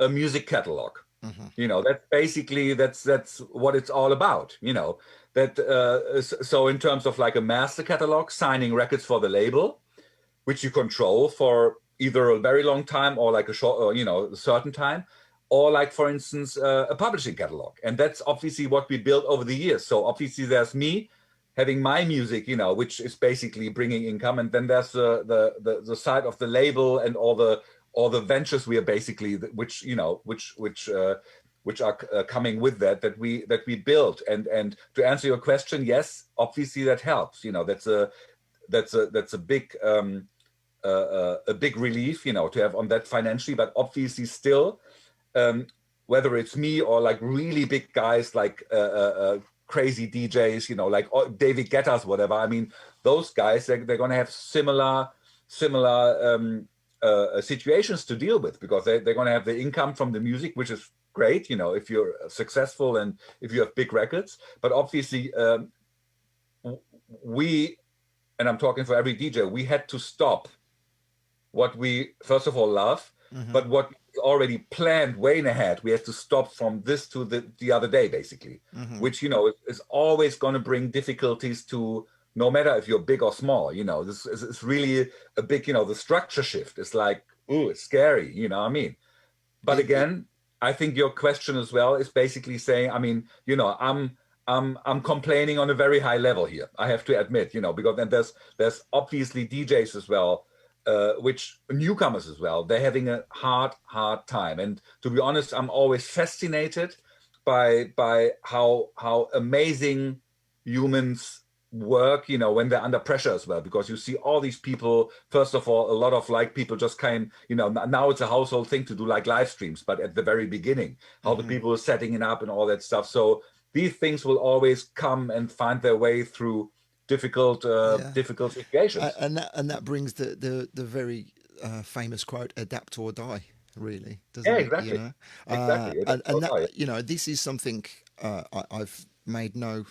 a music catalog. That's basically that's what it's all about. So in terms of like a master catalog, signing records for the label, which you control for either a very long time or like a short, or, a certain time, or like, for instance, a publishing catalog. And that's obviously what we built over the years. So obviously there's me having my music, which is basically bringing income. And then there's the side of the label and all the ventures we are basically, which are coming with that we build. And to answer your question, yes, obviously that helps. That's a big relief, to have on that financially. But obviously still, whether it's me or like really big guys like crazy DJs, like David Guetta's, whatever. Those guys, they're going to have similar situations to deal with, because they're going to have the income from the music, which is great, if you're successful and if you have big records. But obviously, and I'm talking for every DJ, we had to stop what we, first of all, love, but what we already planned way in ahead. We had to stop from this to the other day, basically, which, is always going to bring difficulties to, no matter if you're big or small. This is really a big, the structure shift. It's like, ooh, it's scary, But again, I think your question as well is basically saying, I'm complaining on a very high level here, I have to admit, because then there's obviously DJs as well, which newcomers as well, they're having a hard time. And to be honest, I'm always fascinated by how amazing humans work, when they're under pressure as well, because you see all these people, first of all, a lot of like people just came, now it's a household thing to do like live streams, but at the very beginning, how the people are setting it up and all that stuff. So these things will always come and find their way through difficult situations. And that brings the very famous quote: "Adapt or die." Really, doesn't Yeah, it? exactly. Exactly. And that, this is something I've made no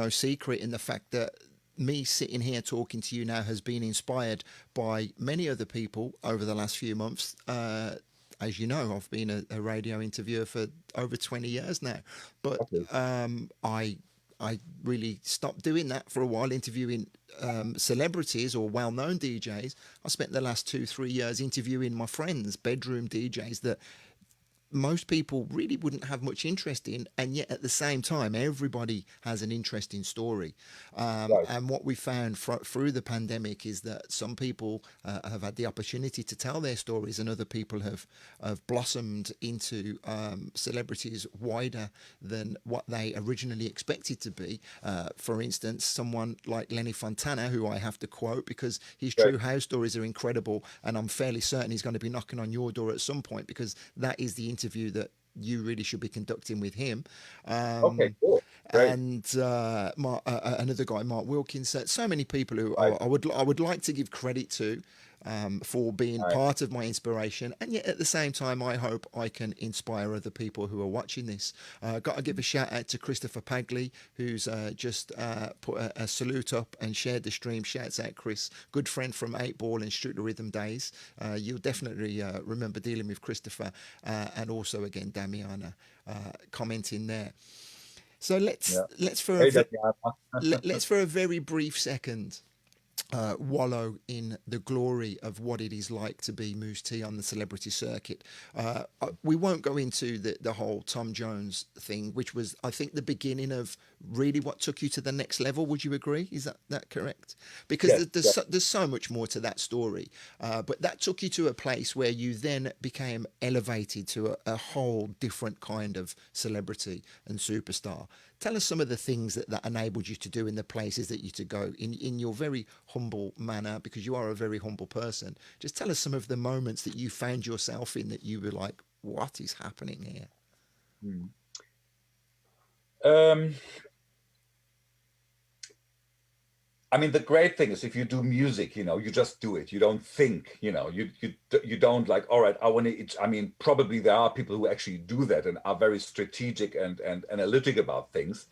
secret in the fact that me sitting here talking to you now has been inspired by many other people over the last few months. As you know, I've been a radio interviewer for over 20 years now, but I really stopped doing that for a while, interviewing celebrities or well-known DJs. I spent the last 2-3 years interviewing my friends, bedroom DJs that most people really wouldn't have much interest in, and yet at the same time everybody has an interesting story. And what we found through the pandemic is that some people have had the opportunity to tell their stories, and other people have blossomed into celebrities wider than what they originally expected to be. For instance, someone like Lenny Fontana, who I have to quote because his true house stories are incredible, and I'm fairly certain he's going to be knocking on your door at some point, because that is the interview that you really should be conducting with him. Okay, cool. Great. And another guy, Mark Wilkins. So many people who I would like to give credit to for being part of my inspiration, and yet at the same time, I hope I can inspire other people who are watching this. Got to give a shout out to Christopher Pagley, who's just put a salute up and shared the stream. Shouts out, Chris, good friend from 8 Ball and Strictly Rhythm days. You'll definitely remember dealing with Christopher, and also again Damiana commenting there. So Yeah. let's for Hey, Daniela. let's for a very brief second wallow in the glory of what it is like to be Mousse T on the celebrity circuit. We won't go into the whole Tom Jones thing, which was, I think, the beginning of really what took you to the next level. Would you agree? Is that correct? Because Yes, yes. there's so much more to that story. But that took you to a place where you then became elevated to a whole different kind of celebrity and superstar. Tell us some of the things that enabled you to do in the places that you to go in your very humble manner, because you are a very humble person. Just tell us some of the moments that you found yourself in that you were like, what is happening here? Hmm. Um, I mean, the great thing is if you do music, you just do it. You don't think, you don't like, all right, I want to. I mean, probably there are people who actually do that and are very strategic and analytic about things,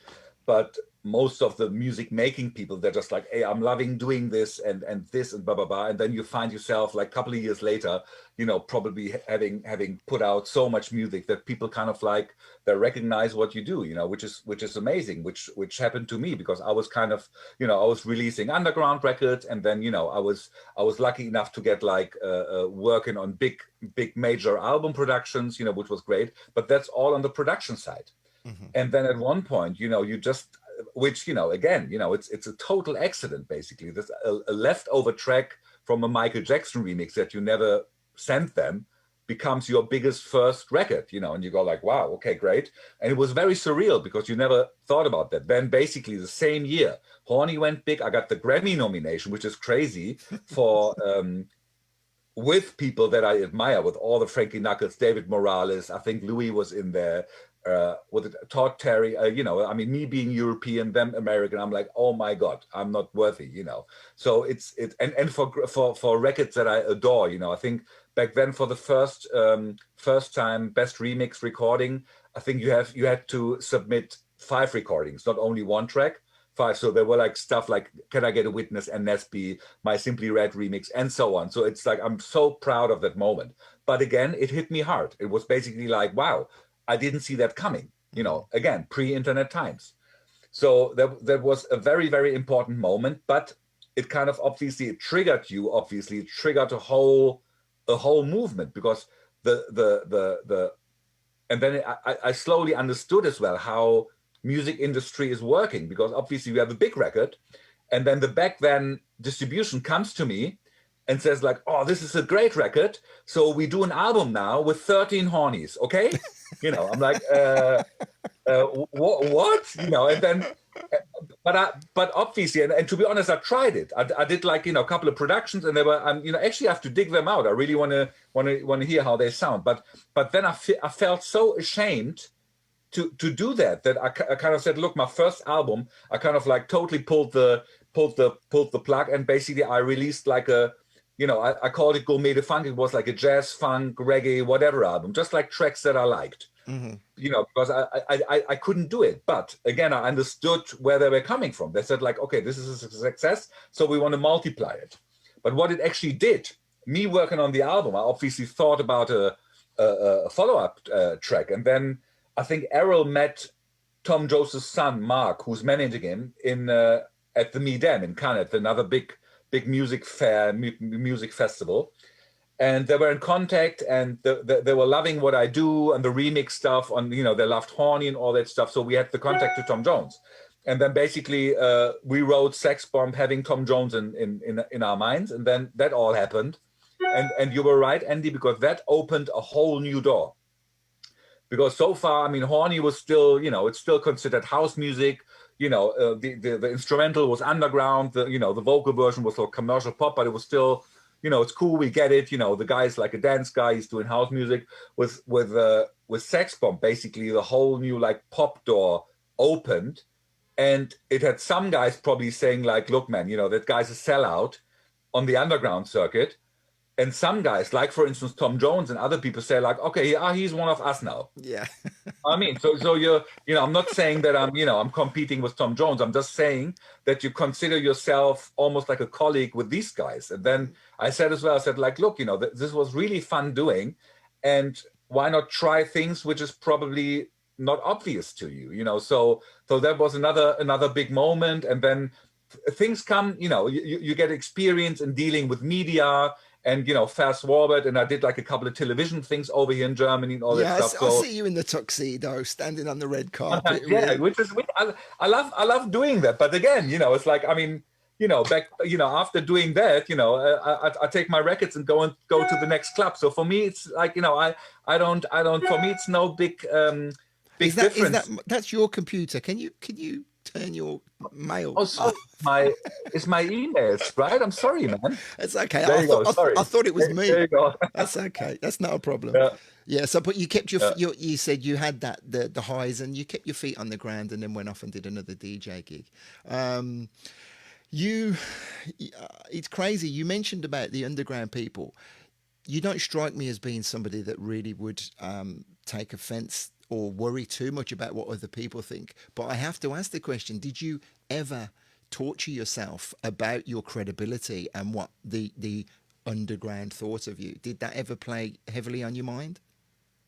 but most of the music making people, they're just like, hey, I'm loving doing this and this and blah blah blah, and then you find yourself like a couple of years later, probably having put out so much music that people kind of like they recognize what you do, which is amazing, which happened to me because I was kind of, I was releasing underground records, and then I was lucky enough to get like working on big major album productions, which was great, but that's all on the production side. Mm-hmm. And then at one point, you just, which, again, it's a total accident, basically. There's a leftover track from a Michael Jackson remix that you never sent them becomes your biggest first record, and you go like, wow, okay, great. And it was very surreal because you never thought about that. Then basically the same year, Horny went big. I got the Grammy nomination, which is crazy for, with people that I admire, with all the Frankie Knuckles, David Morales, I think Louis was in there, with it, Todd Terry, I mean, me being European, them American, I'm like, oh my God, I'm not worthy. So and for records that I adore, I think back then for the first time best remix recording, I think you had to submit 5 recordings, not only one track. 5. So there were like stuff like Can I Get a Witness and Nesby, My Simply Red remix, and so on. So it's like I'm so proud of that moment. But again, it hit me hard. It was basically like, wow, I didn't see that coming. Again, pre-internet times. So that was a very, very important moment. But it kind of obviously it triggered a whole movement, because the and then I slowly understood as well how music industry is working, because obviously we have a big record, and then the back then distribution comes to me and says like, oh, this is a great record, so we do an album now with 13 hornies, okay? I'm like, what? And then, but obviously, and to be honest, I tried it. I did like a couple of productions, and they were, actually I have to dig them out. I really want to hear how they sound. But then I felt so ashamed to do that I kind of said, look, my first album, I kind of like totally pulled the plug, and basically I released like a, I called it Gourmet de Funk. It was like a jazz, funk, reggae, whatever album, just like tracks that I liked. Mm-hmm. Because I couldn't do it. But again, I understood where they were coming from. They said like, okay, this is a success, so we want to multiply it. But what it actually did, me working on the album, I obviously thought about a follow-up track. And then I think Errol met Tom Jones' son, Mark, who's managing him at the Midem in Cannes, another big music fair, music festival. And they were in contact, and they were loving what I do and the remix stuff on, they loved Horny and all that stuff. So we had the contact to Tom Jones. And then basically we wrote Sex Bomb having Tom Jones in our minds. And then that all happened. And you were right, Andy, because that opened a whole new door. Because so far, I mean, Horny was still, it's still considered house music. The instrumental was underground. The vocal version was like commercial pop, but it was still, it's cool. We get it. The guy's like a dance guy. He's doing house music. With Sex Bomb, basically the whole new like pop door opened, and it had some guys probably saying like, look, man, that guy's a sellout on the underground circuit. And some guys, like for instance Tom Jones and other people, say like, okay, yeah, he's one of us now. Yeah. I mean, so you're, I'm not saying that I'm competing with Tom Jones. I'm just saying that you consider yourself almost like a colleague with these guys. And then I said as well, I said like, look, this was really fun doing, and why not try things which is probably not obvious to you, you know. So that was another big moment. And then things come, you know, you get experience in dealing with media, and, you know, fast forward, and I did like a couple of television things over here in Germany and all that Yeah, stuff. I So see you in the tuxedo, standing on the red carpet. yeah, which I love doing that. But again, you know, it's like, I mean, you know, back, you know, after doing that, you know, I take my records and go to the next club. So for me, it's like, you know, I don't. For me, it's no big Is big that difference. that's your computer? Can you turn your mail Oh, sorry, off? it's my emails, right? I'm sorry, man. It's okay. There I you go. thought Sorry. I thought it was There me. you go. That's okay. That's not a problem. Yeah, Yeah. So, but you kept yeah. your you said you had the highs, and you kept your feet on the ground, and then went off and did another DJ gig. Um, you, it's crazy. You mentioned about the underground people. You don't strike me as being somebody that really would take offense or worry too much about what other people think. But I have to ask the question: did you ever torture yourself about your credibility and what the underground thought of you? Did that ever play heavily on your mind?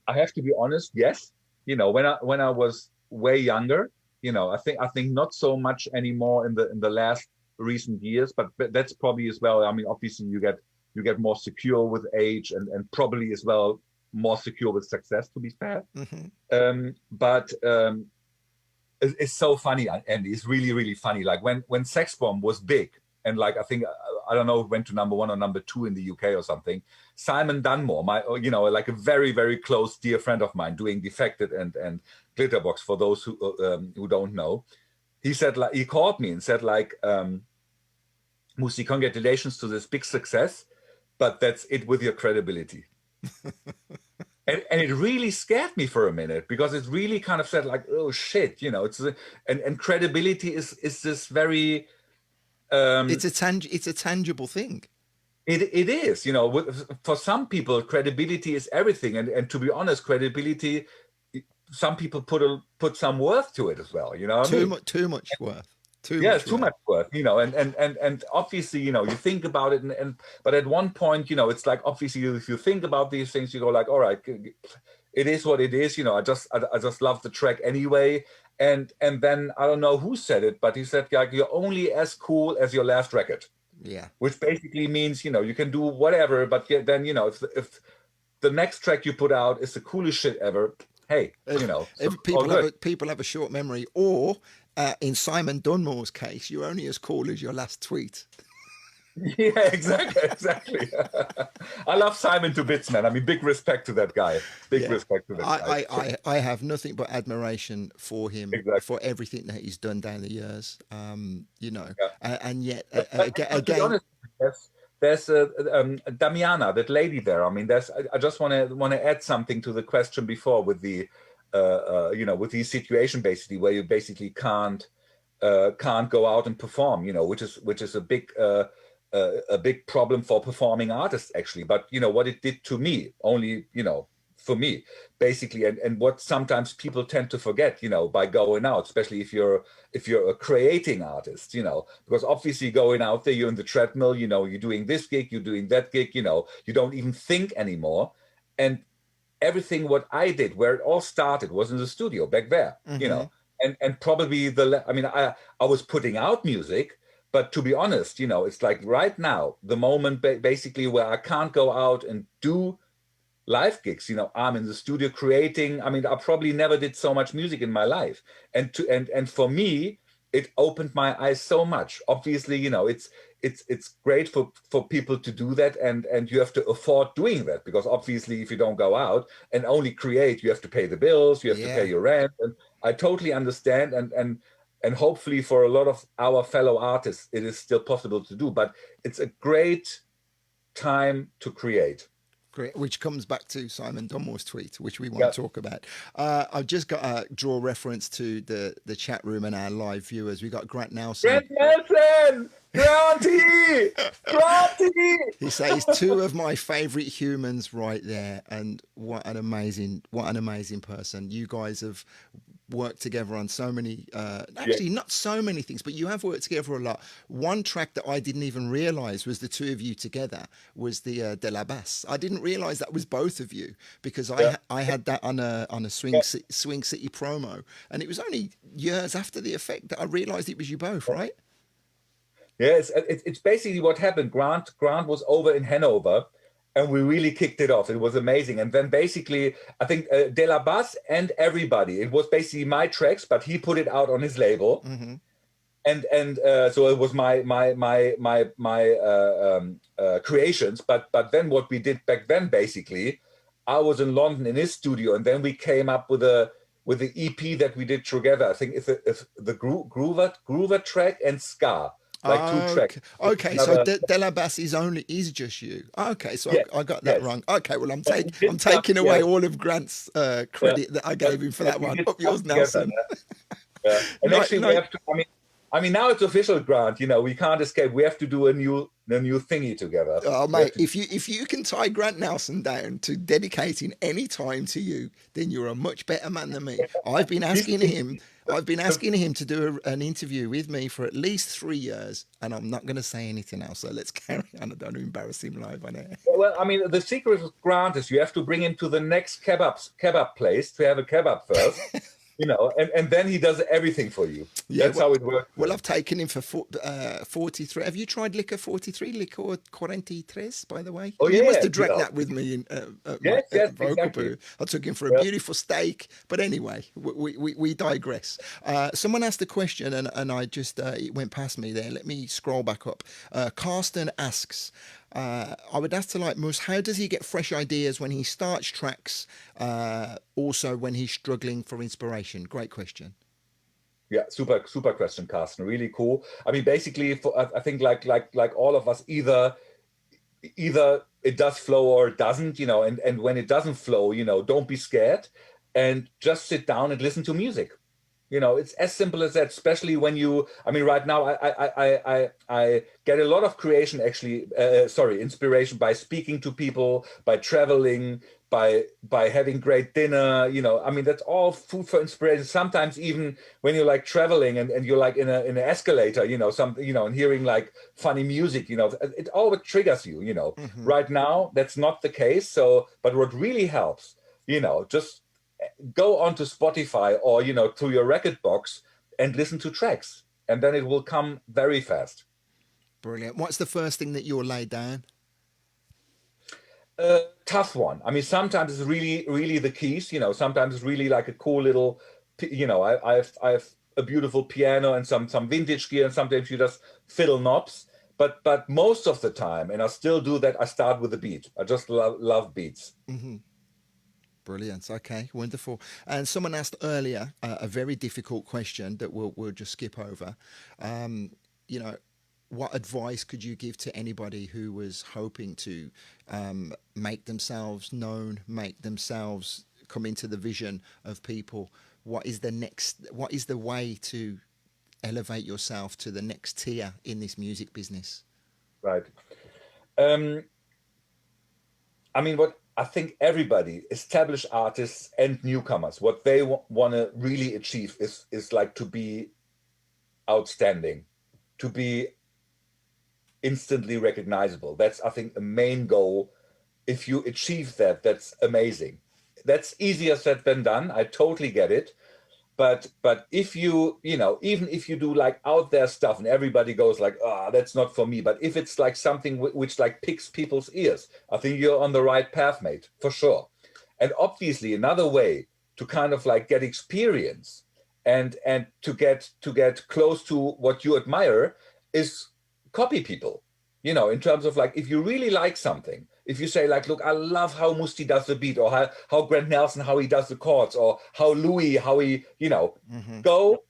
I have to be honest. Yes, you know, when I was way younger, you know, I think not so much anymore in the last recent years, but that's probably as well. I mean, obviously you get more secure with age, and probably as well more secure with success. To be fair, Hmm. but it's so funny, Andy. It's really, really funny. Like when Sex Bomb was big, and like I don't know, it went to number one or number two in the UK or something. Simon Dunmore, my, you know, like a very, very close dear friend of mine, doing Defected and Glitterbox, for those who don't know. He said, like, he called me and said, like, Musi, congratulations to this big success, but that's it with your credibility. And it really scared me for a minute, because it really kind of said, like, oh shit, you know, and credibility is this very um It's a tangible thing. it is, you know, for some people credibility is everything, and to be honest, credibility, some people put some worth to it as well, you know what I mean? Too much worth. Too Yeah, much it's too worth. much work, you know, and obviously, you know, you think about it, and but at one point, you know, it's like, obviously, if you think about these things, you go like, all right, it is what it is, you know. I just love the track anyway, and then I don't know who said it, but he said, like, you're only as cool as your last record, Yeah. which basically means, you know, you can do whatever, but then, you know, if the next track you put out is the coolest shit ever, hey, you know, so If all good. people have a short memory, or in Simon Dunmore's case, you're only as cool as your last tweet. Yeah, exactly. I love Simon to bits, man. I mean, big respect to that guy. Big Yeah, respect to that guy. I have nothing but admiration for him, Exactly. for everything that he's done down the years. You know, Yeah. and yet But to be again, honest, there's Damiana, that lady there. I mean, I just want to add something to the question before, with the you know, with the situation, basically, where you basically can't go out and perform, you know, which is a big problem for performing artists, actually. But you know what it did to me, only, you know, for me, basically, and what sometimes people tend to forget, you know, by going out, especially if you're a creating artist, you know, because obviously going out there, you're in the treadmill, you know, you're doing this gig, you're doing that gig, you know, you don't even think anymore. And everything what I did, where it all started, was in the studio back there, you hmm know, and probably I mean, I was putting out music, but to be honest, you know, it's like right now, the moment basically where I can't go out and do live gigs, you know, I'm in the studio creating. I mean, I probably never did so much music in my life, and for me, it opened my eyes so much. Obviously, you know, it's great for people to do that, and you have to afford doing that, because obviously, if you don't go out and only create, you have to pay the bills, you have to pay yeah, your rent, and I totally understand, and hopefully for a lot of our fellow artists, it is still possible to do, but it's a great time to create. great. Which comes back to Simon Dunmore's tweet, which we won't Yeah. talk about. I've just got to draw reference to the chat room and our live viewers. We got Grant Nelson. Grant Nelson! Granty! Granty! He says two of my favorite humans right there, and what an amazing person. You guys have worked together on so many, actually not so many things, but you have worked together a lot. One track that I didn't even realize was the two of you together was the De La Basse. I didn't realize that was both of you because I had that on a Swing City promo, and it was only years after the effect that I realized it was you both, right? Yeah, it's basically what happened. Grant was over in Hanover, and we really kicked it off. It was amazing. And then basically, I think De La Basse and Everybody. It was basically my tracks, but he put it out on his label, and so it was my creations. But then what we did back then, basically, I was in London in his studio, and then we came up with the EP that we did together. I think it's the Groover track and Ska. Like two tracks. Okay. So De La Basse is just you. Okay, so yes, I got that wrong. Okay, well I'm taking away all of Grant's credit that I gave him for that one. Up yours, Nelson. And actually, we have to. I mean, now it's official, Grant. You know, we can't escape. We have to do a new thingy together. Oh, mate, if you can tie Grant Nelson down to dedicating any time to you, then you're a much better man than me. I've been asking him to do an interview with me for at least 3 years, and I'm not going to say anything else. So let's carry on. I don't want to embarrass him live on air. Well, I mean, the secret with Grant is you have to bring him to the next kebab place to have a kebab first. You know, and then he does everything for you. Yeah, that's how it works. Well, I've taken him for 43. Have you tried Liquor 43, Liquor 43, by the way? Oh, you yeah, must have drank that with me in yes, vocal exactly. booth. I took him for a beautiful steak. But anyway, we digress. Someone asked a question, and I just, it went past me there. Let me scroll back up. Carsten asks, I would ask to like Mousse, how does he get fresh ideas when he starts tracks? Also when he's struggling for inspiration? Great question. Yeah, super question, Carsten. Really cool. I mean, basically, I think like all of us, either it does flow or it doesn't. You know, and when it doesn't flow, you know, don't be scared, and just sit down and listen to music. You know, it's as simple as that. Especially when I mean, right now, I get a lot of creation, actually, inspiration by speaking to people, by traveling, by having great dinner. You know, I mean, that's all food for inspiration. Sometimes even when you're like traveling and you're like in an escalator, you know, and hearing like funny music, you know, it always triggers you. You know, right now that's not the case. So, but what really helps, you know, just go onto Spotify or, you know, to your record box and listen to tracks, and then it will come very fast. Brilliant. What's the first thing that you'll lay down? Tough one. I mean, sometimes it's really the keys, you know, sometimes it's really like a cool little, you know, I have a beautiful piano and some vintage gear, and sometimes you just fiddle knobs, but most of the time, and I still do that, I start with the beat. I just love beats. Brilliant. Okay, wonderful. And someone asked earlier a very difficult question that we'll just skip over. You know, what advice could you give to anybody who was hoping to make themselves known, make themselves come into the vision of people? What is the way to elevate yourself to the next tier in this music business? Right. I mean, what I think everybody, established artists and newcomers, what they want to really achieve is like to be outstanding, to be instantly recognizable. That's, I think, the main goal. If you achieve that, that's amazing. That's easier said than done. I totally get it. But if you know, even if you do like out there stuff and everybody goes like, that's not for me. But if it's like something which like picks people's ears, I think you're on the right path, mate, for sure. And obviously another way to kind of like get experience and to get close to what you admire is copy people. You know, in terms of like, if you really like something, if you say like, look, I love how Mousse T does the beat, or how Grant Nelson, how he does the chords, or how Louis, how he, you know, go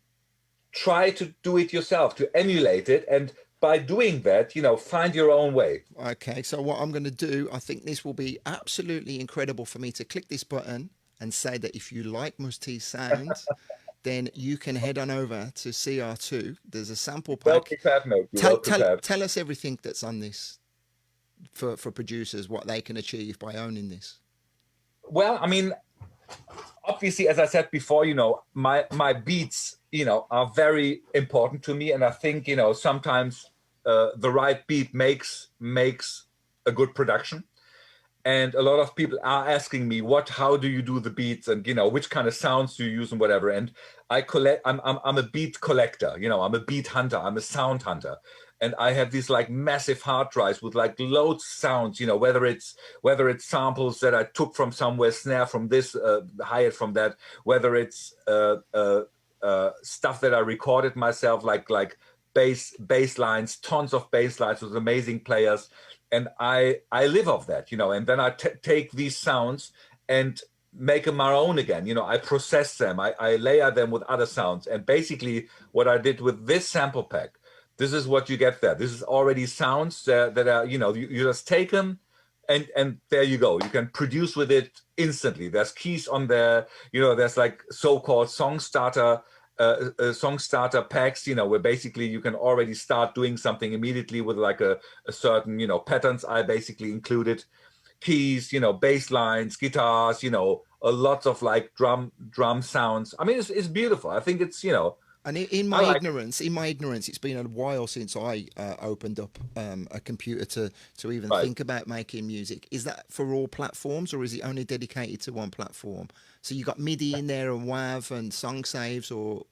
try to do it yourself, to emulate it. And by doing that, you know, find your own way. Okay, so what I'm going to do, I think this will be absolutely incredible for me to click this button and say that if you like Mousse T's sound, then you can head on over to CR2. There's a sample pack. Well prepared, mate. Tell us everything that's on this for producers, what they can achieve by owning this. Well, I mean, obviously, as I said before, my beats, are very important to me, and I think, sometimes the right beat makes a good production. And a lot of people are asking me, how do you do the beats, and which kind of sounds do you use and whatever. And I'm a beat collector, I'm a beat hunter, I'm a sound hunter. And I have these like massive hard drives with like loads of sounds, whether it's samples that I took from somewhere, snare from this, hi-hat from that, whether it's stuff that I recorded myself, like bass lines, tons of bass lines with amazing players. And I live off that, and then I take these sounds and make them my own again. I process them, I layer them with other sounds. And basically what I did with this sample pack, this is what you get there. This is already sounds that are, you just take them and there you go. You can produce with it instantly. There's keys on there, there's like so-called song starter packs, where basically you can already start doing something immediately with like a certain, patterns I basically included. Keys, bass lines, guitars, a lot of like drum sounds. I mean, it's beautiful. I think it's, And in my ignorance, it's been a while since I opened up a computer to even think about making music. Is that for all platforms, or is it only dedicated to one platform? So you got MIDI in there and WAV and song saves, or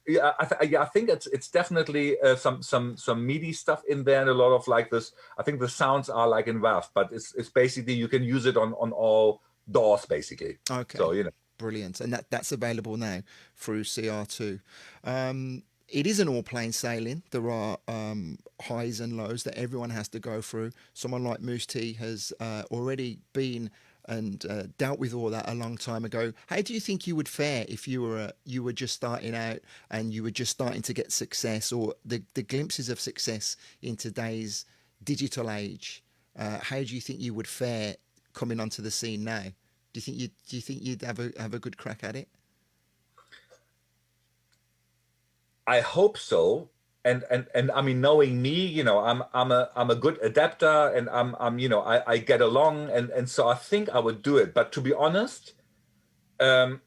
yeah, I think it's definitely some MIDI stuff in there, and a lot of like this. I think the sounds are like in WAV, but it's basically you can use it on all DAWs basically. Okay. So brilliant, and that's available now through CR2. It isn't all plain sailing. There are highs and lows that everyone has to go through. Someone like Mousse T has already been and dealt with all that a long time ago. How do you think you would fare if you were just starting out and you were just starting to get success, or the glimpses of success in today's digital age? How do you think you would fare coming onto the scene now? Do you think you'd have a good crack at it? I hope so. And I mean, knowing me, I'm a good adapter, and I get along, and so I think I would do it. But to be honest, I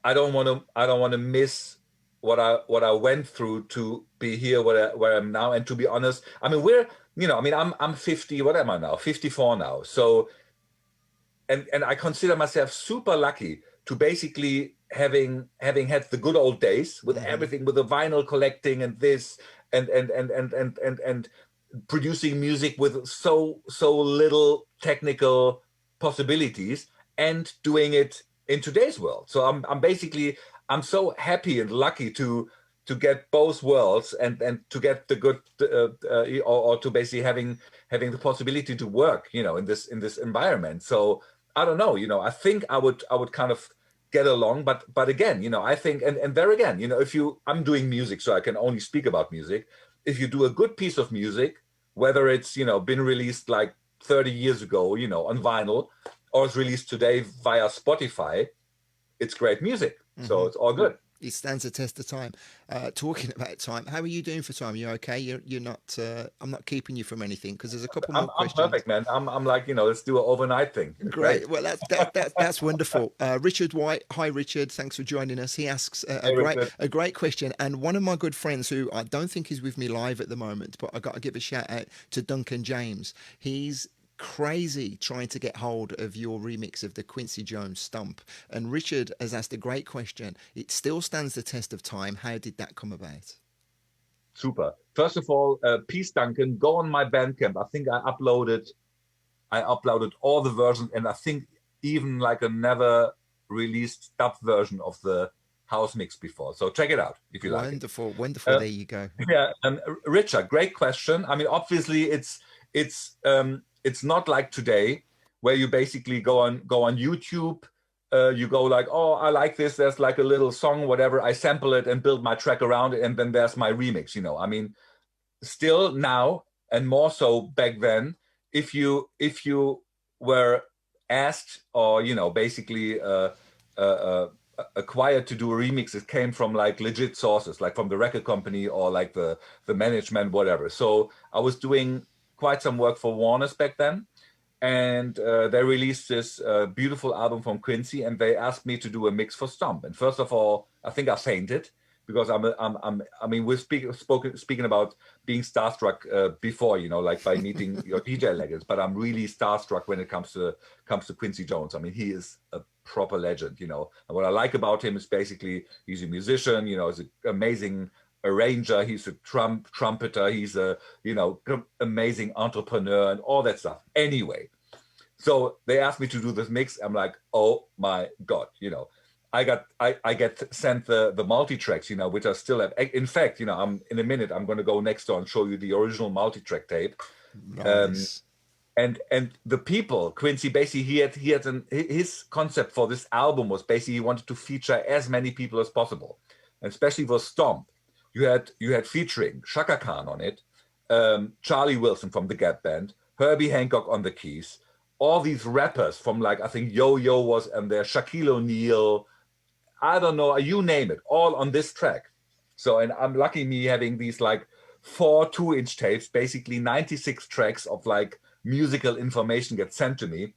don't want to miss what I went through to be here where I'm now. And to be honest, I mean, I'm 50. What am I now? 54 now. So. And I consider myself super lucky to basically having had the good old days with everything, with the vinyl collecting and this and producing music with so little technical possibilities, and doing it in today's world. So I'm so happy and lucky to get both worlds and to get the good or to basically having the possibility to work, in this environment. So I don't know, I think I would kind of get along, but again, I think, and there again, I'm doing music, so I can only speak about music. If you do a good piece of music, whether it's, been released like 30 years ago, on vinyl, or it's released today via Spotify, it's great music. So it's all good. It stands the test of time. Talking about time, how are you doing for time? You okay? You're not. I'm not keeping you from anything, because there's a couple more questions. I'm perfect, man. I'm like, let's do an overnight thing. Great. Well, that's wonderful. Richard White. Hi, Richard. Thanks for joining us. He asks a great question, and one of my good friends, who I don't think is with me live at the moment, but I got to give a shout out to Duncan James. He's crazy trying to get hold of your remix of the Quincy Jones Stomp. And Richard has asked a great question. It still stands the test of time. How did that come about? Super. First of all, peace, Duncan. Go on my Bandcamp. I think I uploaded all the versions, and I think even like a never released dub version of the house mix before. So check it out if you like. Wonderful. There you go. Yeah. Richard, great question. I mean, obviously it's not like today, where you basically go on YouTube, you go like, oh, I like this, there's like a little song, whatever, I sample it and build my track around it, and then there's my remix. I mean, still now, and more so back then, if you were asked, or basically acquired to do a remix, it came from like legit sources, like from the record company or like the management, whatever. So I was doing quite some work for Warner's back then, and they released this beautiful album from Quincy, and they asked me to do a mix for Stomp. And first of all, I think I fainted because I mean, we're speaking about being starstruck before, you know, like by meeting your DJ legends, but I'm really starstruck when it comes to Quincy Jones. I mean, he is a proper legend, you know. And what I like about him is basically he's a musician, you know, he's an amazing arranger, he's a trumpeter, he's a, you know, amazing entrepreneur and all that stuff. Anyway, so they asked me to do this mix. I'm like, oh my God, you know, I get sent the multi-tracks, you know, which I still have. In fact, you know, in a minute, I'm going to go next door and show you the original multi-track tape. Nice. And the people, Quincy, basically his concept for this album was basically he wanted to feature as many people as possible, and especially for Stomp. You had featuring Chaka Khan on it, Charlie Wilson from the Gap Band, Herbie Hancock on the keys, all these rappers from, like, I think Yo-Yo was and there, Shaquille O'Neal, I don't know, you name it, all on this track. So, and I'm lucky me having these like 4 2-inch tapes, basically 96 tracks of like musical information get sent to me.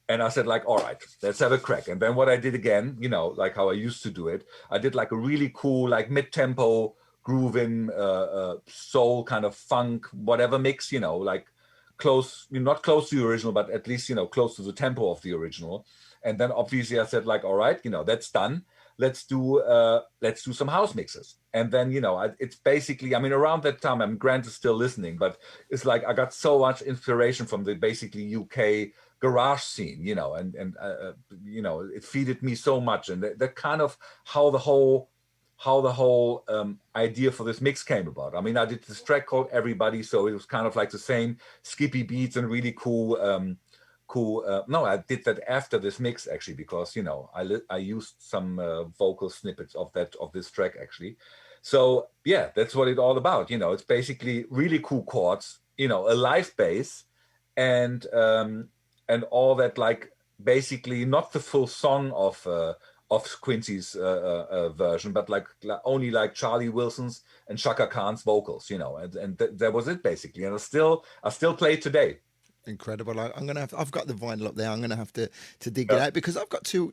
And I said, like, all right, let's have a crack. And then what I did again, you know, like how I used to do it, I did like a really cool, like mid-tempo grooving, soul kind of funk, whatever mix, you know, like close, not close to the original, but at least, you know, close to the tempo of the original. And then obviously I said, like, all right, you know, that's done. Let's do some house mixes. And then, you know, it's basically, I mean, around that time, I'm Grant is still listening, but it's like I got so much inspiration from the basically UK garage scene, you know, and you know, it feeded me so much. And that kind of how the whole idea for this mix came about. I mean, I did this track called Everybody, so it was kind of like the same skippy beats and really cool. No, I did that after this mix actually, because, you know, I used some vocal snippets of this track actually. So yeah, that's what it's all about. You know, it's basically really cool chords, you know, a live bass, and all that, like basically not the full song of Quincy's version, but like only like Charlie Wilson's and Chaka Khan's vocals, you know, and that was it basically. And I still play it today. Incredible. I've got the vinyl up there. I'm gonna have to dig it out, because I've got two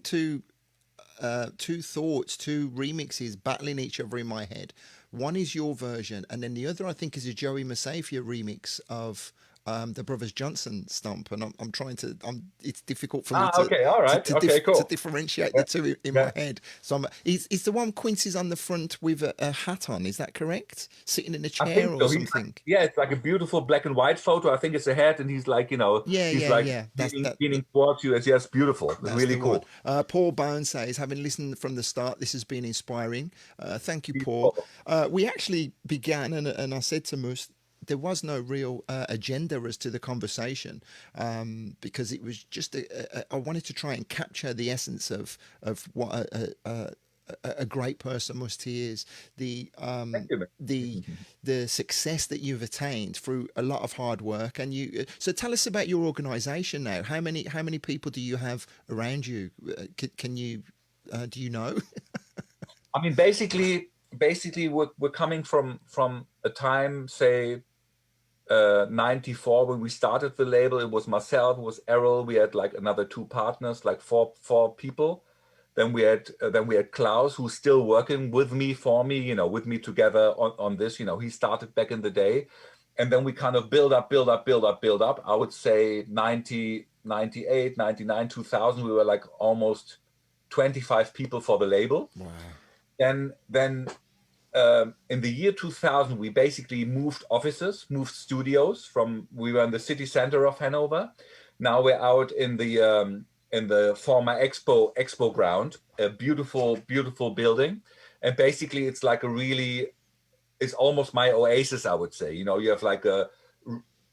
thoughts, two remixes battling each other in my head. One is your version, and then the other, I think, is a Joey Masafia remix of the Brothers Johnson Stomp. And I'm trying to, it's difficult for me to, okay, all right, cool. to differentiate the two in my head. So is the one Quincy's on the front with a hat on? Is that correct? Sitting in a chair or something? Like, yeah, it's like a beautiful black and white photo. I think it's a hat, and he's like, you know, he's leaning towards you. It's just beautiful. It's really cool. Paul Bones says, having listened from the start, this has been inspiring. Thank you, Paul. We actually began, and I said to Mousse, there was no real agenda as to the conversation, because it was just I wanted to try and capture the essence of what a great person Mousse T is, the success that you've attained through a lot of hard work. And you, so tell us about your organization now. How many people do you have around you? Can you do you know? I mean, basically we're coming from a time, say 94, when we started the label. It was myself, it was Errol, we had like another 2 partners, like four people. Then we had Klaus, who's still working with me, you know, with me together on this. You know, he started back in the day, and then we kind of build up. I would say 90, 98, 99, 2000, we were like almost 25 people for the label. Wow. Then in the year 2000, we basically moved offices, moved studios. We were in the city center of Hanover. Now we're out in the former expo ground, a beautiful building. And basically it's like it's almost my oasis, I would say. You know, you have like a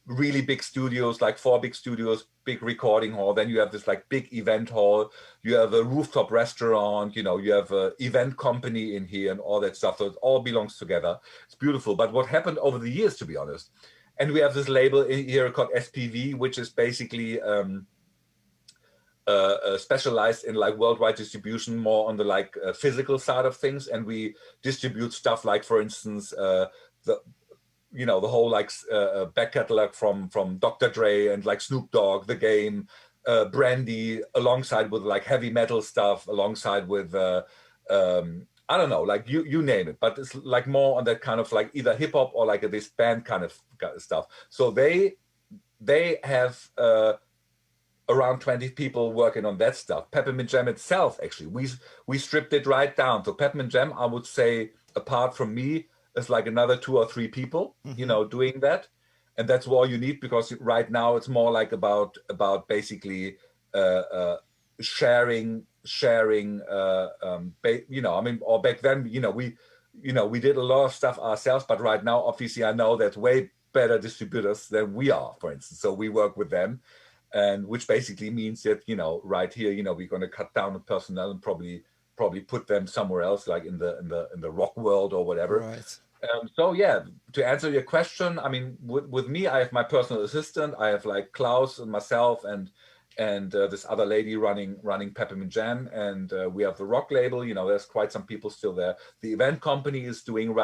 really big studios, like 4 big studios, big recording hall. Then you have this like big event hall. You have a rooftop restaurant, you know, you have an event company in here and all that stuff. So it all belongs together. It's beautiful. But what happened over the years, to be honest, and we have this label in here called SPV, which is basically specialized in like worldwide distribution, more on the like physical side of things. And we distribute stuff like, for instance, you know, the whole like back catalog from Dr. Dre and like Snoop Dogg, The Game, Brandy, alongside with like heavy metal stuff, alongside with I don't know, like you name it, but it's like more on that kind of like either hip hop or like this band kind of stuff. So they have around 20 people working on that stuff. Peppermint Jam itself, actually, we stripped it right down. So Peppermint Jam, I would say, apart from me, is like another 2 or 3 people, you know, doing that. And that's all you need, because right now it's more like about basically sharing, you know, I mean, or back then, you know, we did a lot of stuff ourselves, but right now, obviously, I know that way better distributors than we are, for instance. So we work with them, and which basically means that, you know, right here, you know, we're going to cut down the personnel and probably put them somewhere else, like in the rock world or whatever. Right. So yeah, to answer your question, I mean, with me, I have my personal assistant. I have like Klaus and myself and this other lady running Peppermint Jam, and we have the rock label. You know, there's quite some people still there. The event company is doing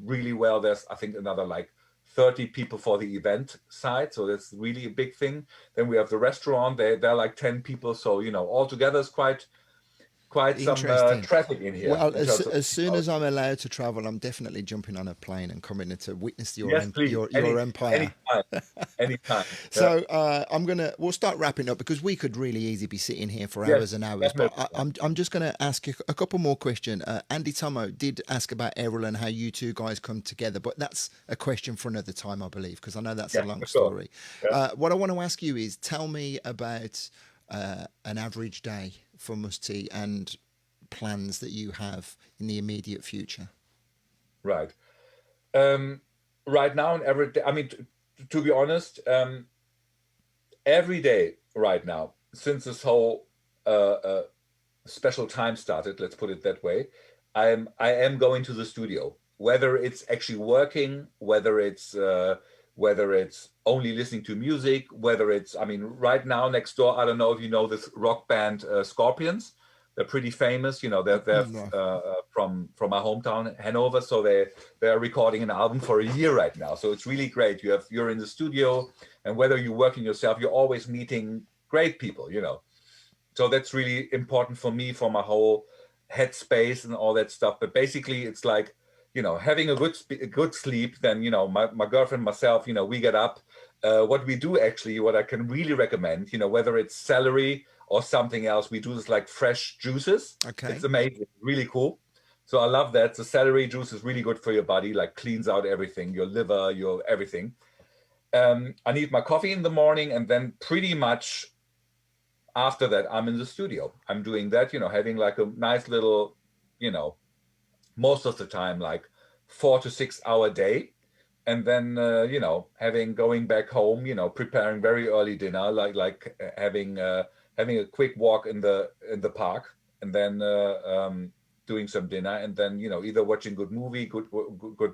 really well. There's, I think, another like 30 people for the event side, so that's really a big thing. Then we have the restaurant. They're like 10 people, so you know, altogether it's quite some traffic in here. Well, as soon as I'm allowed to travel, I'm definitely jumping on a plane and coming in to witness your your empire. Anytime. So we'll start wrapping up, because we could really easily be sitting here for hours and hours. Definitely. But I'm just going to ask you a couple more questions. Andy Tomo did ask about Errol and how you two guys come together, but that's a question for another time, I believe, because I know that's a long story. Yeah. What I want to ask you is, tell me about an average day for Mousse T and plans that you have in the immediate future. Right. Right now, and every day, I mean, to be honest, every day right now, since this whole special time started, let's put it that way, I am going to the studio, whether it's actually working, whether it's only listening to music, whether it's, I mean, right now next door, I don't know if you know this rock band Scorpions. They're pretty famous, you know, they're from my hometown, Hanover. So they're recording an album for a year right now. So it's really great. You're in the studio, and whether you're working yourself, you're always meeting great people, you know. So that's really important for me, for my whole headspace and all that stuff. But basically it's like, you know, having a good sleep, then, you know, my girlfriend, myself, you know, we get up. What we do actually, what I can really recommend, you know, whether it's celery or something else, we do this like fresh juices. Okay. It's amazing, really cool. So I love that. The celery juice is really good for your body, like cleans out everything, your liver, your everything. I need my coffee in the morning, and then pretty much after that, I'm in the studio. I'm doing that, you know, having like a nice little, you know, most of the time, like 4 to 6 hour day. And then, you know, going back home, you know, preparing very early dinner, like having a quick walk in the park, and then doing some dinner, and then, you know, either watching good movie, good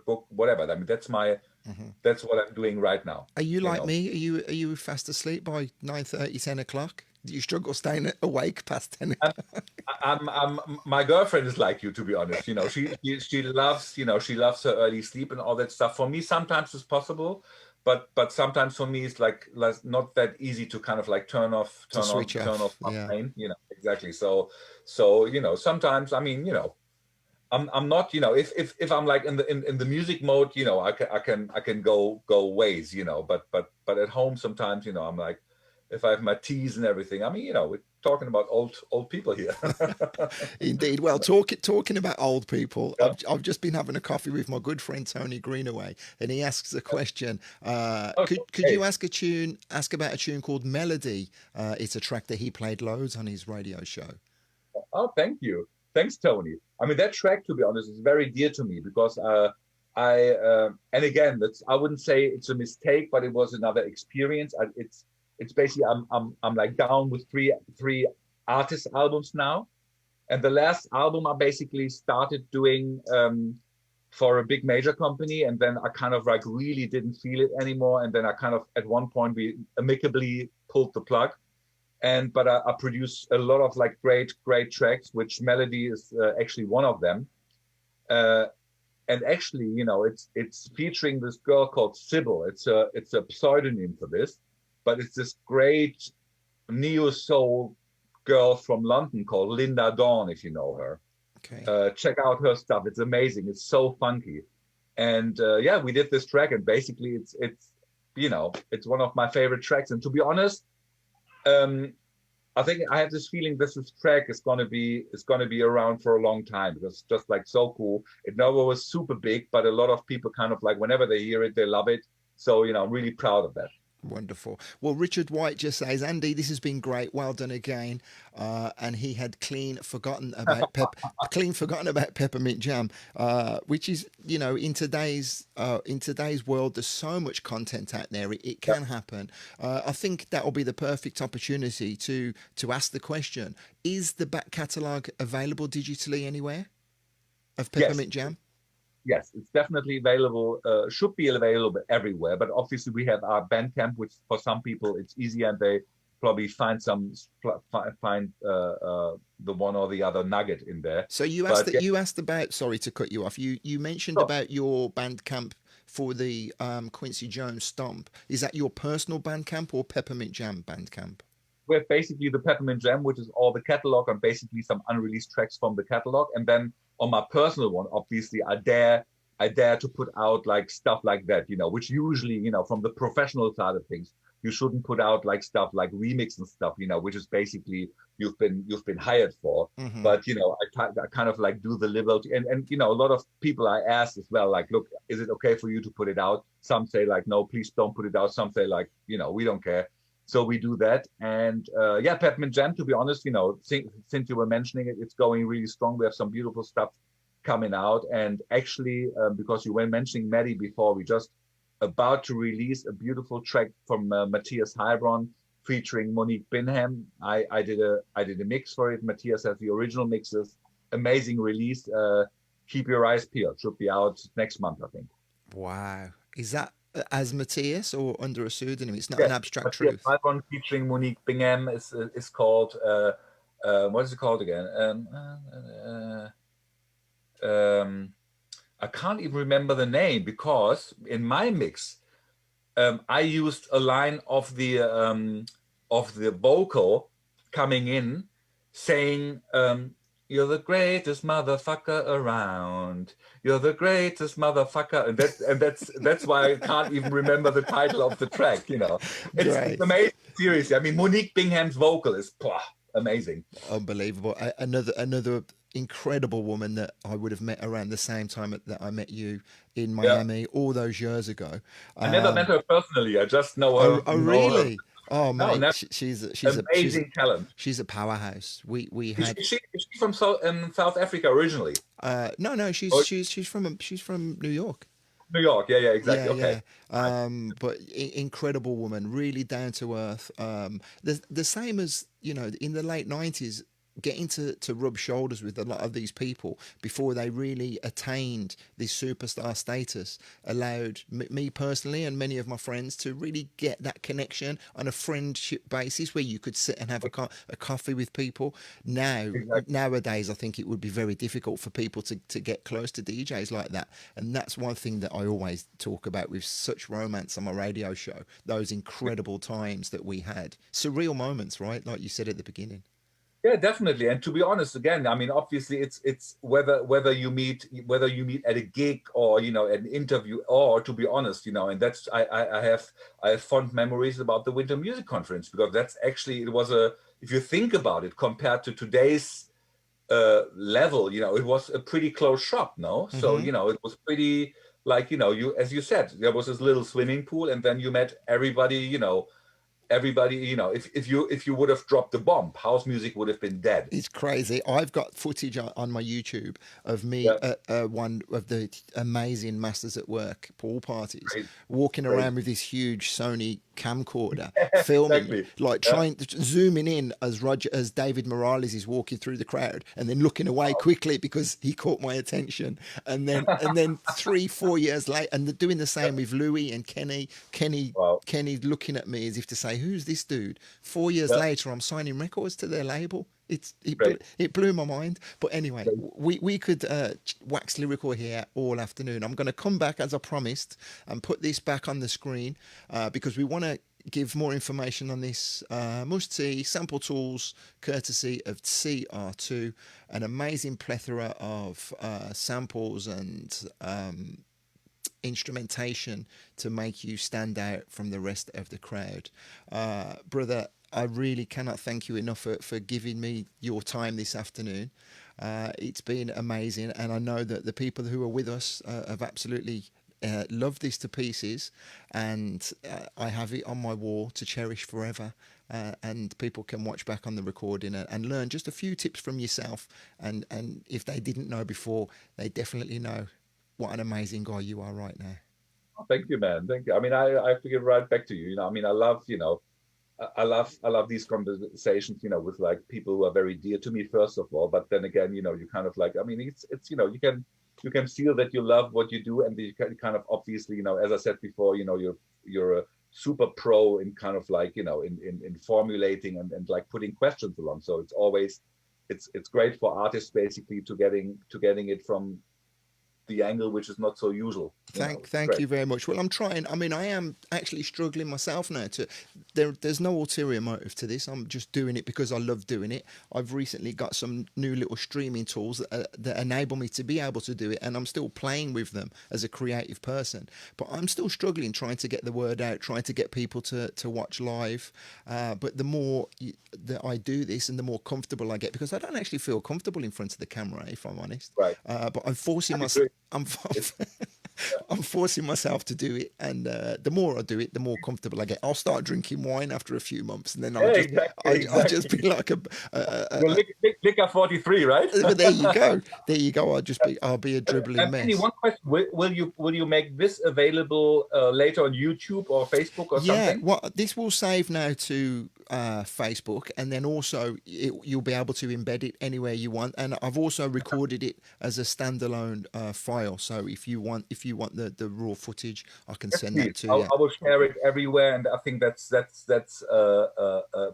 book, whatever. I mean, that's what I'm doing right now. Are you like me? Are you fast asleep by 9:30, 10 o'clock? Do you struggle staying awake past 10 o'clock? My girlfriend is like you, to be honest. You know, she loves, you know, she loves her early sleep and all that stuff. For me, sometimes it's possible, but sometimes for me it's like not that easy to kind of like turn off my brain. You know, exactly. So you know, sometimes, I mean, you know, I'm not, you know, if I'm like in the music mode, you know, I can go ways, you know, but at home sometimes, you know, I'm like, if I have my teas and everything, I mean, you know, we're talking about old people here. Indeed. Well, talking about old people, yeah. I've just been having a coffee with my good friend Tony Greenaway, and he asks a question. Could you ask about a tune called Melody? It's a track that he played loads on his radio show. Oh, thank you. Thanks, Tony. I mean, that track, to be honest, is very dear to me, because and again, I wouldn't say it's a mistake, but it was another experience. It's basically, I'm like down with three artist albums now, and the last album I basically started doing for a big major company, and then I kind of like really didn't feel it anymore, and then I kind of at one point we amicably pulled the plug, but I produced a lot of like great tracks, which Melody is actually one of them. And actually, it's featuring this girl called Sybil. It's a pseudonym for this, but it's this great neo soul girl from London called Linda Dawn, if you know her. Okay. Check out her stuff. It's amazing. It's so funky. And yeah, we did this track, and basically it's one of my favorite tracks. And to be honest, I think I have this feeling this track is gonna be around for a long time, because it's just like so cool. It never was super big, but a lot of people kind of like, whenever they hear it, they love it. So I'm really proud of that. Wonderful. Well, Richard White just says, Andy, this has been great. Well done again. And he had clean forgotten about peppermint jam, which is, in today's world, there's so much content out there. It can happen. I think that will be the perfect opportunity to ask the question: is the back catalogue available digitally anywhere of peppermint jam? Yes, it's definitely available. Should be available everywhere, but obviously we have our Bandcamp, which for some people it's easier, and they probably find the one or the other nugget in there. So you asked about. Sorry to cut you off. You mentioned about your Bandcamp for the Quincy Jones Stomp. Is that your personal Bandcamp or Peppermint Jam Bandcamp? We have basically the Peppermint Jam, which is all the catalog and basically some unreleased tracks from the catalog, and then on my personal one, obviously, I dare to put out like stuff like that, which usually, from the professional side of things, you shouldn't put out like stuff like remix and stuff, which is basically you've been hired for. Mm-hmm. But I kind of like do the liberty, and a lot of people I asked as well, like, look, is it okay for you to put it out? Some say like, no, please don't put it out. Some say like, we don't care. So we do that. And yeah, Peppermint Jam, to be honest, since you were mentioning it, it's going really strong. We have some beautiful stuff coming out. And actually, because you were mentioning Maddie before, we just about to release a beautiful track from Matthias Heilbronn featuring Monique Bingham. I did a mix for it. Matthias has the original mixes. Amazing release. Keep your eyes peeled. Should be out next month, I think. Wow. Is that as Matthias or under a pseudonym? It's not an abstract Matthias truth. Heilbronn featuring Monique Bingham is called, what is it called again? I can't even remember the name, because in my mix, I used a line of the vocal coming in saying, you're the greatest motherfucker around. You're the greatest motherfucker, and that's why I can't even remember the title of the track. It's amazing. Seriously, I mean, Monique Bingham's vocal is amazing, unbelievable. Another incredible woman that I would have met around the same time that I met you in Miami all those years ago. I never met her personally. I just know her. Oh, really? Oh, mate, no, she's amazing talent. She's a powerhouse. We had. Is she from South Africa originally? No, she's from New York. New York, yeah, exactly. Yeah, okay. yeah. But incredible woman, really down to earth. The same as in the late 90s, getting to rub shoulders with a lot of these people before they really attained this superstar status allowed me personally and many of my friends to really get that connection on a friendship basis where you could sit and have a coffee with people. Nowadays, I think it would be very difficult for people to get close to DJs like that. And that's one thing that I always talk about with such romance on my radio show, those incredible times that we had. Surreal moments, right? Like you said at the beginning. Yeah, definitely. And to be honest, again, I mean, obviously, it's whether you meet at a gig or an interview, or to be honest, and that's I have fond memories about the Winter Music Conference, because that's actually if you think about it compared to today's level, it was a pretty close shop, no? Mm-hmm. So it was pretty like you, as you said, there was this little swimming pool, and then you met everybody, if you would have dropped the bomb, house music would have been dead. It's crazy. I've got footage on my YouTube of me at one of the amazing Masters at Work pool parties, walking around with this huge Sony camcorder, filming, zooming in as David Morales is walking through the crowd, and then looking away quickly because he caught my attention. And then 3-4 years later, and doing the same with Louis and Kenny. Kenny looking at me as if to say, "Who's this dude?" 4 years later, I'm signing records to their label. Great. It blew my mind. But anyway, we could wax lyrical here all afternoon. I'm going to come back as I promised and put this back on the screen because we want to give more information on this Mousse T sample tools courtesy of CR2, an amazing plethora of samples and instrumentation to make you stand out from the rest of the crowd. Brother, I really cannot thank you enough for giving me your time this afternoon. It's been amazing, and I know that the people who are with us have absolutely loved this to pieces, and I have it on my wall to cherish forever. And people can watch back on the recording and learn just a few tips from yourself. And if they didn't know before, they definitely know what an amazing guy you are right now. Oh, thank you, man. Thank you. I mean, I have to give right back to you. I mean, I love, I love these conversations, with like people who are very dear to me, first of all. But then again, you kind of like, I mean, it's you can feel that you love what you do, and you can kind of obviously, as I said before, you're a super pro in kind of like, in formulating and like putting questions along. So it's always, it's great for artists basically to getting it from the angle which is not so usual. Thank you very much. Well, I'm trying. I mean, I am actually struggling myself now. There's no ulterior motive to this. I'm just doing it because I love doing it. I've recently got some new little streaming tools that enable me to be able to do it, and I'm still playing with them as a creative person. But I'm still struggling trying to get the word out, trying to get people to watch live. But the more that I do this, and the more comfortable I get, because I don't actually feel comfortable in front of the camera, if I'm honest. Right. But I'm forcing myself. I'm forcing myself to do it, and the more I do it, the more comfortable I get. I'll start drinking wine after a few months, and then I'll just be like Liquor 43, right? There you go. There you go. I'll be a dribbling mess. Any one question? Will you make this available later on YouTube or Facebook or something? Yeah. Well, this will save now to Facebook, and then also you'll be able to embed it anywhere you want. And I've also recorded it as a standalone file. So if you want the raw footage, I can send that to you. I will share it everywhere, and I think that's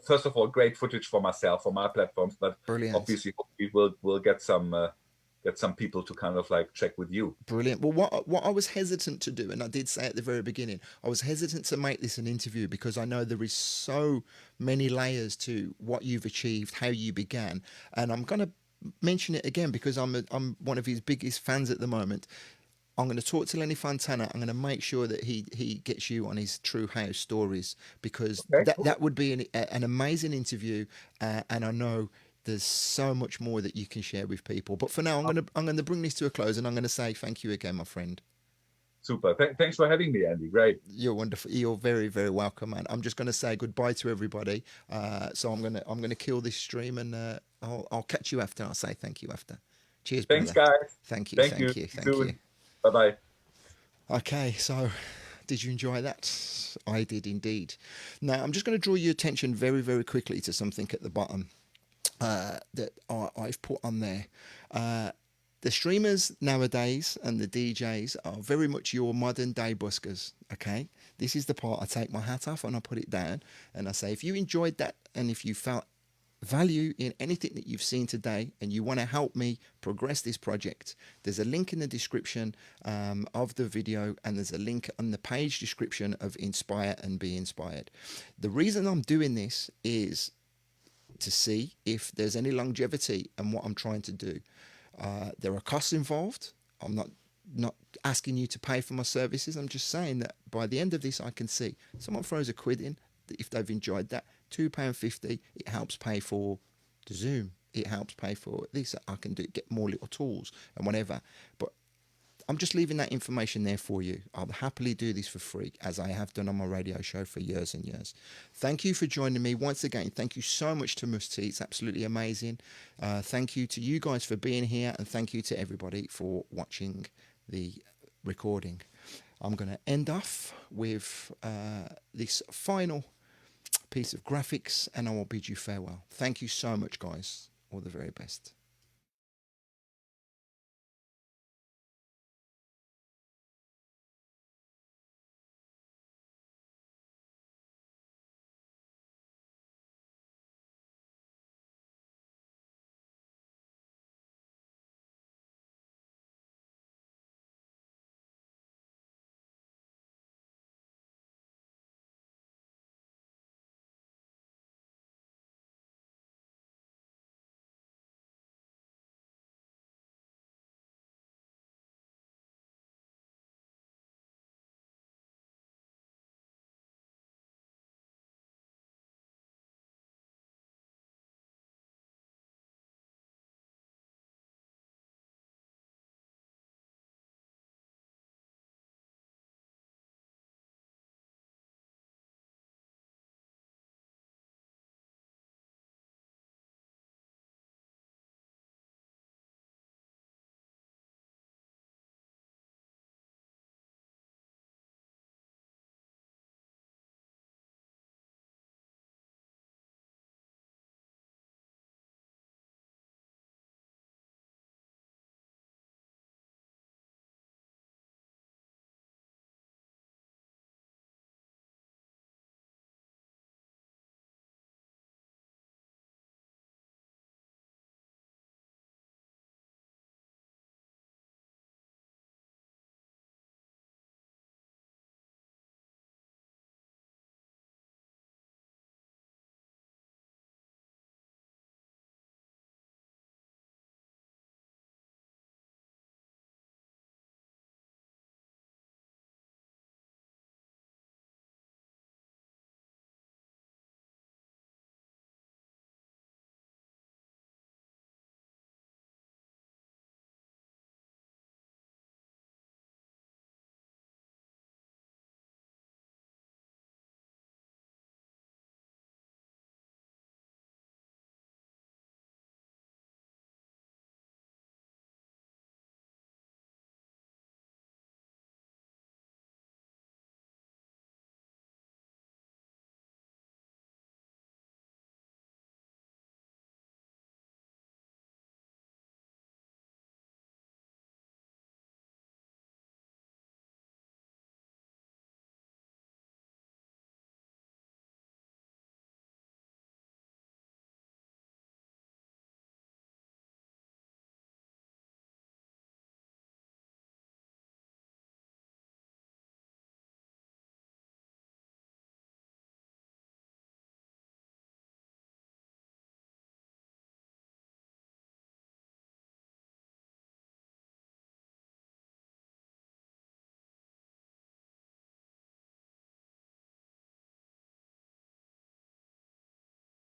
first of all great footage for myself, for my platforms, but brilliant. Obviously we'll get some people to kind of like check with you. Brilliant. Well, what I was hesitant to do, and I did say at the very beginning, I was hesitant to make this an interview because I know there is so many layers to what you've achieved, how you began, and I'm going to mention it again because I'm one of his biggest fans at the moment. I'm going to talk to Lenny Fontana. I'm going to make sure that he gets you on his True House stories, because that would be an amazing interview, and I know there's so much more that you can share with people. But for now, I'm going to bring this to a close, and I'm going to say thank you again, my friend. Super. Thanks for having me, Andy. Great. You're wonderful. You're very, very welcome, man. I'm just going to say goodbye to everybody. So I'm going to kill this stream, and I'll catch you after. I'll say thank you after. Cheers, thanks, brother. guys. Thank you. Thank you. Bye-bye. Okay, so did you enjoy that? I did indeed. Now, I'm just going to draw your attention very, very quickly to something at the bottom that I've put on there. The streamers nowadays and the DJs are very much your modern day buskers, okay? This is the part I take my hat off and I put it down, and I say, if you enjoyed that and if you felt value in anything that you've seen today and you want to help me progress this project, there's a link in the description of the video, and there's a link on the page description of Inspire and Be Inspired. The reason I'm doing this is to see if there's any longevity in what I'm trying to do. There are costs involved. I'm not asking you to pay for my services. I'm just saying that by the end of this, I can see someone throws a quid in, if they've enjoyed that, £2.50, it helps pay for the Zoom. It helps pay for this. I can get more little tools and whatever. But I'm just leaving that information there for you. I'll happily do this for free, as I have done on my radio show for years and years. Thank you for joining me once again. Thank you so much to Mousse T. It's absolutely amazing. Thank you to you guys for being here, and thank you to everybody for watching the recording. I'm going to end off with this final piece of graphics, and I will bid you farewell. Thank you so much, guys. All the very best.